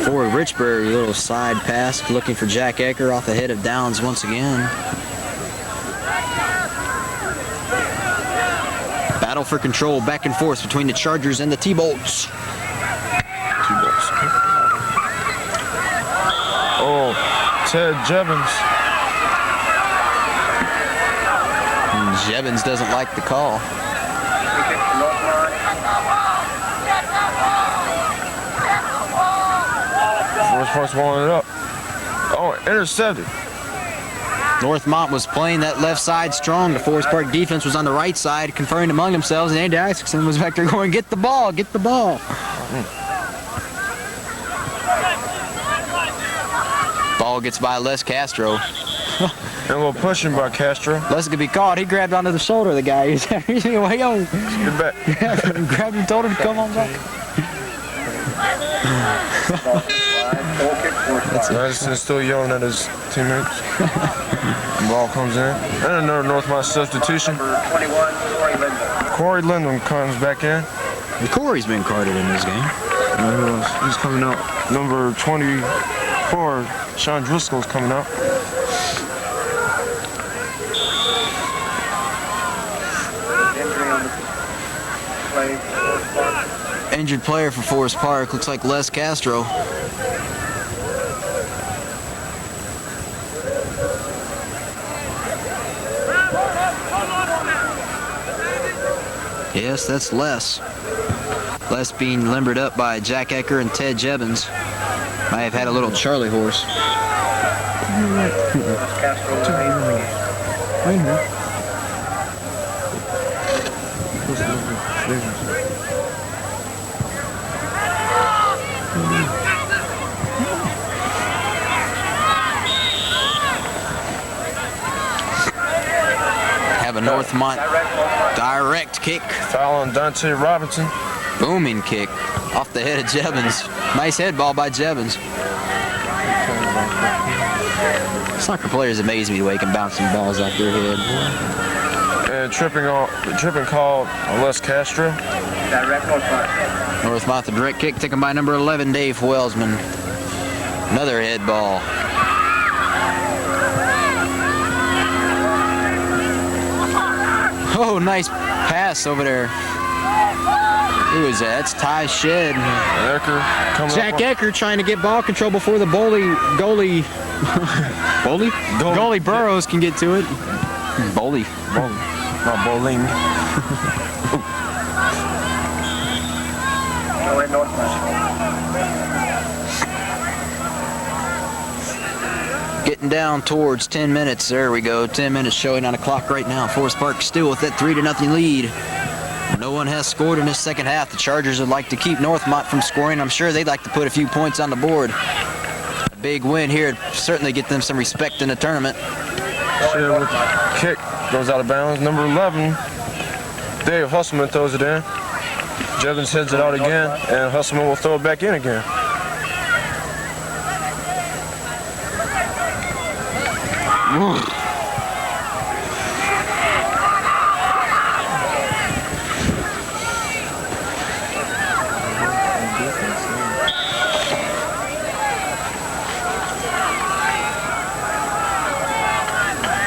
For Richburg, a little side pass, looking for Jack Ecker off the head of Downs once again. Battle for control, back and forth between the Chargers and the T-Bolts. Oh, Ted Jevons. And Jevons doesn't like the call. Forest Park's walling it up. Oh, intercepted. Northmont was playing that left side strong. The Forest Park defense was on the right side, conferring among themselves, and Andy Isaacson was back there going, get the ball, get the ball. Ball gets by Les Castro. And a little pushing by Castro. Les could be caught. He grabbed onto the shoulder of the guy. He's like, yo. Get back. Grabbed him, told him to come on back. Madison's still yelling at his teammates. The ball comes in. And another Northmont substitution. Corey Lindholm comes back in. Corey's been carded in this game. He's coming out. Number 24, Sean Driscoll's coming out. play for Forest Park. Injured player for Forest Park. Looks like Les Castro. Yes, that's Les. Les being limbered up by Jack Ecker and Ted Jebbins. Might have had a little Charlie horse. Castro remains in the game. Have a Northmont direct kick. Foul on Dante Robinson. Booming kick off the head of Jebbins. Nice head ball by Jebbins. Soccer players amaze me the way they can bounce some balls off their head. And tripping called on Les Castro. Direct Northmont. Northmont, the direct kick taken by number 11, Dave Welsman. Another head ball. Oh, nice pass over there. Who is that? That's Ty Shedd. Ecker coming Jack up. Ecker trying to get ball control before the goalie Burrows can get to it. Bowley. Not bowling. Go in Northmont. Getting down towards 10 minutes. There we go. 10 minutes showing on the clock right now. Forest Park still with that 3-0 lead. No one has scored in this second half. The Chargers would like to keep Northmont from scoring. I'm sure they'd like to put a few points on the board. A big win here would certainly get them some respect in the tournament. Shedd with the kick goes out of bounds. Number 11, Dave Husselman throws it in. Jevons heads it out again, and Husselman will throw it back in again.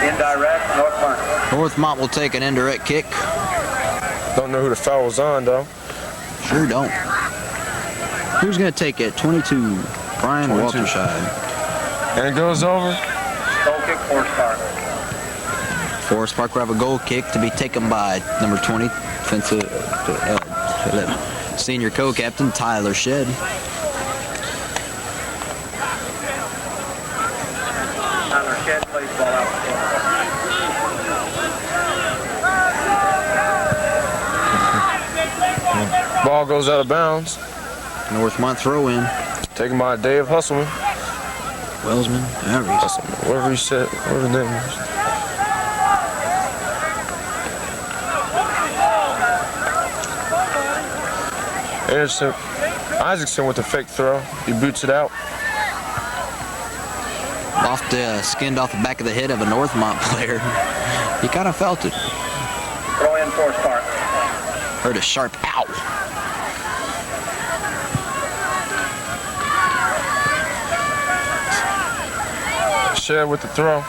Indirect Northmont. Northmont will take an indirect kick. Don't know who the foul was on, though. Sure don't. Who's going to take it? 22. Brian 22. Walterscheid. And it goes over. Goal kick Forest Park. Forest Park will have a goal kick to be taken by number 20, senior co-captain Tyler Shedd. Tyler Shedd plays ball out for Forest Park. Ball goes out of bounds. Northmont throw in. Taken by Dave Husselman. Welsman, Harris. Whatever he said, whatever his name is. Anderson, Isaacson with the fake throw. He boots it out. Skinned off the back of the head of a Northmont player. He kind of felt it. Throw in Forest Park. Heard a sharp ow. Shedd with the throw.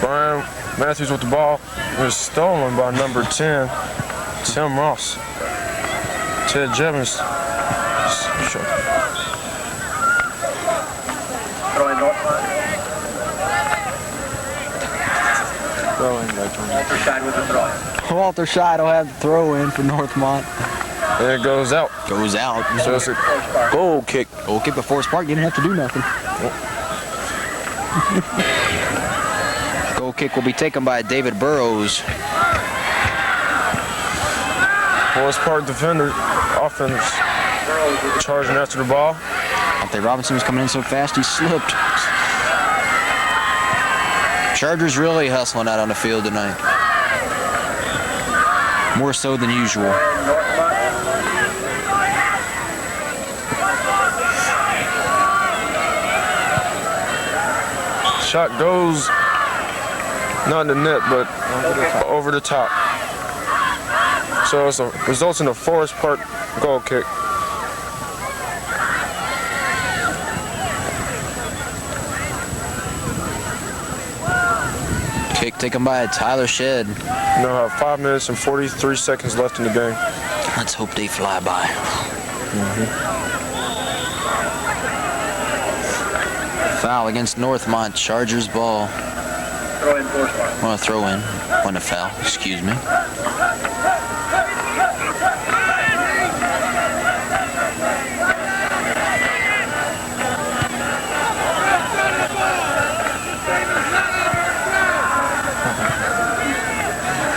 Brian Matthews with the ball. It was stolen by number 10, Tim Ross. Ted Jebbins. Throw in Northmont. Walterscheid with the throw. Walter Scheid will have the throw in for Northmont. And it goes out. Goes out. So it's a Forest Park. goal kick. Goal kick, but Forest Park didn't have to do nothing. Goal kick will be taken by David Burrows. Forest Park defender, offenders, charging after the ball. Dante Robinson was coming in so fast he slipped. Chargers really hustling out on the field tonight. More so than usual. Shot goes not in the net, but over the top. So it results in a Forest Park goal kick. Kick Wallach taken by Tyler Shedd. Now have 5 minutes and 43 seconds left in the game. Let's hope they fly by. Foul against Northmont. Chargers ball. Throw in force mark. Want to throw in. Want to foul. Excuse me.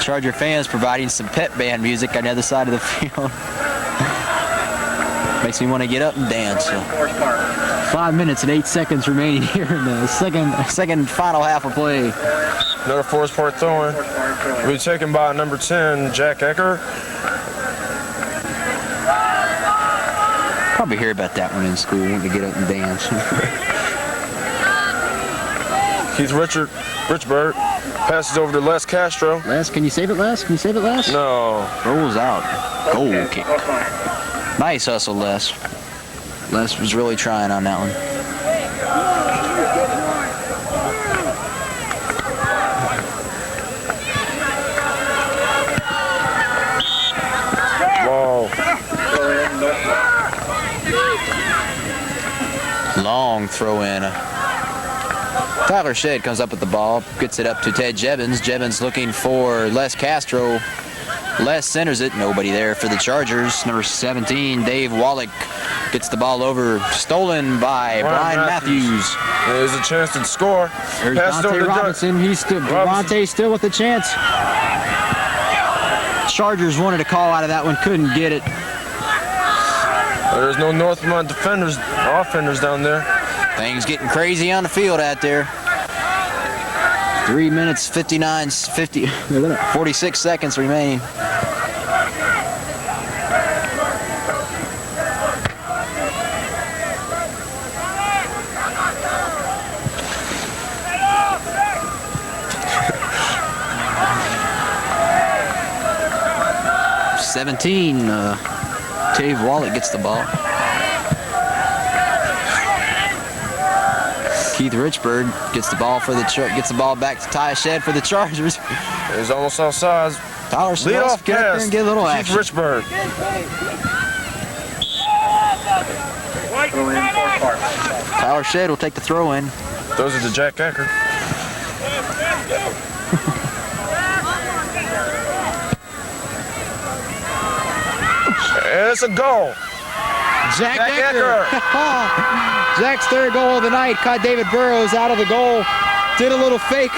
Charger fans providing some pep band music on the other side of the field. Makes me want to get up and dance. So. 5 minutes and 8 seconds remaining here in the second final half of play. Another force part throw-in. Will be taken by number 10, Jack Ecker. Probably hear about that one in school, wanting to get up and dance. Keith Richburg passes over to Les Castro. Les, can you save it, Les? Can you save it, Les? No. Rolls out. Goal kick. Nice hustle, Les. Les was really trying on that one. Whoa. Long throw in. Tyler Shedd comes up with the ball, gets it up to Ted Jebbins. Jebbins looking for Les Castro. Les centers it. Nobody there for the Chargers. Number 17, Dave Wallach, gets the ball over. Stolen by Brian Matthews. There's a chance to score. There's Dante Robinson. He's still, Devontae still with the chance. Chargers wanted a call out of that one, couldn't get it. There's no Northmont defenders, offenders down there. Things getting crazy on the field out there. 3 minutes, 46 seconds remaining. Dave Wallach gets the ball. Keith Richburg gets the ball back to Ty Shedd for the Chargers. He's almost outside. Tyler Shedd get up there and get a little action. Keith Richburg. Tyler Shedd will take the throw in. Those are the Jack Ecker. And it's a goal. Jack Ecker. Jack's third goal of the night. Caught David Burrows out of the goal. Did a little fake.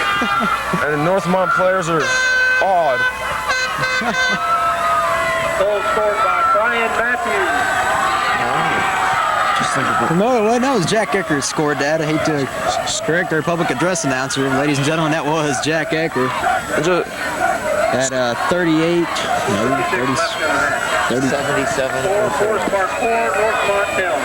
And the Northmont players are awed. Goal scored by Brian Matthews. No, that was Jack Ecker who scored that. I hate to correct our public address announcer. Ladies and gentlemen, that was Jack Ecker. At 38, no, 30, 77. Forest Park 4, Northmont 0.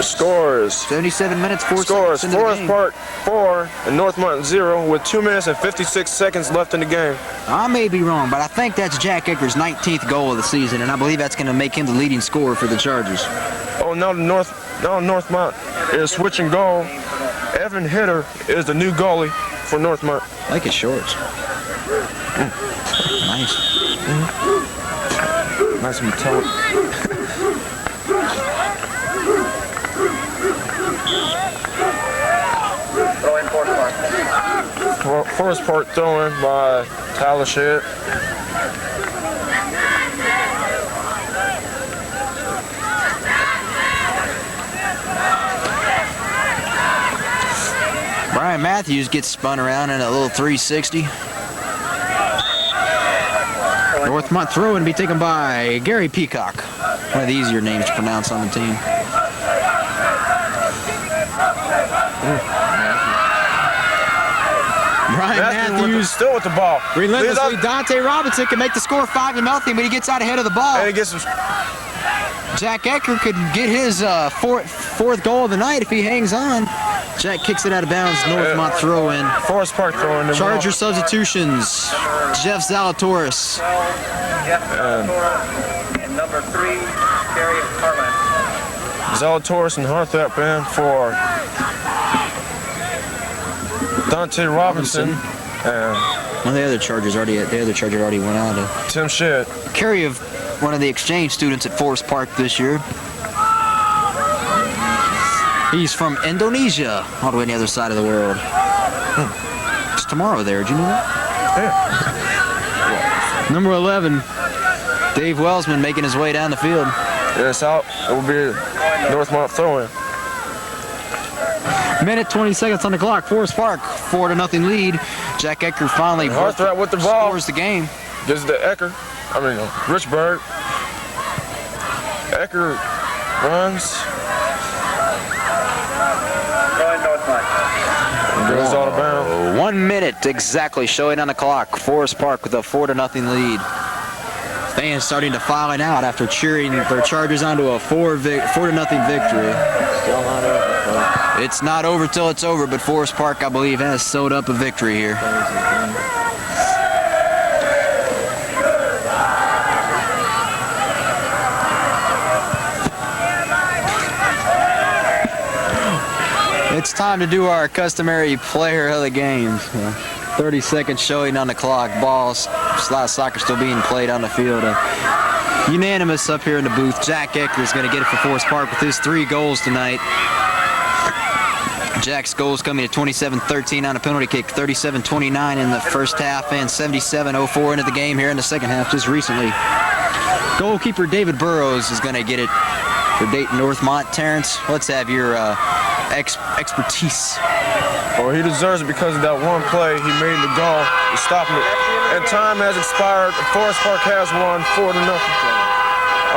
Scores. 77 minutes, 4 Scores. seconds into the Forest game. Park 4 and Northmont 0 with 2 minutes and 56 seconds left in the game. I may be wrong, but I think that's Jack Ecker's 19th goal of the season, and I believe that's going to make him the leading scorer for the Chargers. Oh, now Northmont is switching goal. Evan Hitter is the new goalie for Northmont. I like his shorts. Nice. Nice metallic. Throw in Forest Park. Forest Park throw-in by Tyler Shedd. Brian Matthews gets spun around in a little 360. Northmont throw and be taken by Gary Peacock. One of the easier names to pronounce on the team. Brian Matthews still with the ball. Relentlessly, Dante Robinson can make the score 5-0, but he gets out ahead of the ball. And he gets some. Jack Ecker could get his fourth goal of the night if he hangs on. Jack kicks it out of bounds. Northmont throw in. Forest Park throw in. Charger substitutions. Jeff Zalatoris. And number 3, Gary Harlan. Zalatoris and Harthap in for Dante Robinson. And Well, the other Charger already went out. Tim Shedd. Carry of one of the exchange students at Forest Park this year. He's from Indonesia, all the way on the other side of the world. It's tomorrow there, did you know that? Yeah. Number 11, Dave Wellsman making his way down the field. Yeah, it's out. It will be Northmont throw-in. Minute 20 seconds on the clock. Forest Park, 4-0 lead. Jack Ecker finally Harthrow with the ball. scores the game. Gives it to Ecker. Richburg. Ecker runs. Going Northmont. Goes out of bounds. 1 minute exactly showing on the clock. Forest Park with a 4-0 lead. Fans starting to file out after cheering their Chargers onto a 4-0 victory. Still not over. It's not over till it's over, but Forest Park, I believe, has sewed up a victory here. It's time to do our customary player of the game. 30 seconds showing on the clock. Balls, slot soccer still being played on the field. Unanimous up here in the booth. Jack Ecker is going to get it for Forest Park with his 3 goals tonight. Jack's goals coming at 27-13 on a penalty kick, 37-29 in the first half, and 77-04 into the game here in the second half just recently. Goalkeeper David Burrows is going to get it for Dayton Northmont. Terrence, let's have your expertise. Well, he deserves it because of that one play he made the goal to stop it. And time has expired. Forest Park has won 4-0.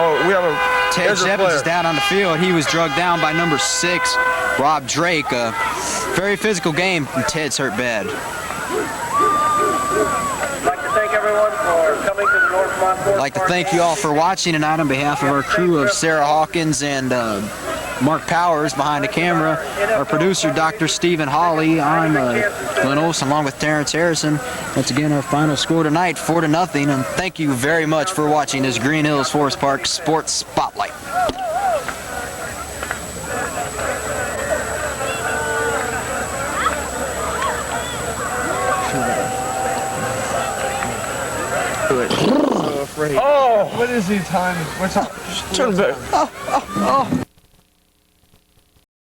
Oh, we have a Ted injured Jevons player. is down on the field. He was drugged down by number 6, Rob Drake. A very physical game, and Ted's hurt bad. I'd like to thank everyone for coming to the Northmont Forest I'd like to thank you all for watching tonight on behalf of our crew of Sarah Hawkins and Mark Powers behind the camera, our producer Dr. Stephen Hawley, I'm Glenn Olson along with Terrence Harrison. Once again, our final score tonight, 4-0, and thank you very much for watching this Green Hills Forest Park Sports Spotlight. So afraid. Oh! What is he time? What's up? Turn back.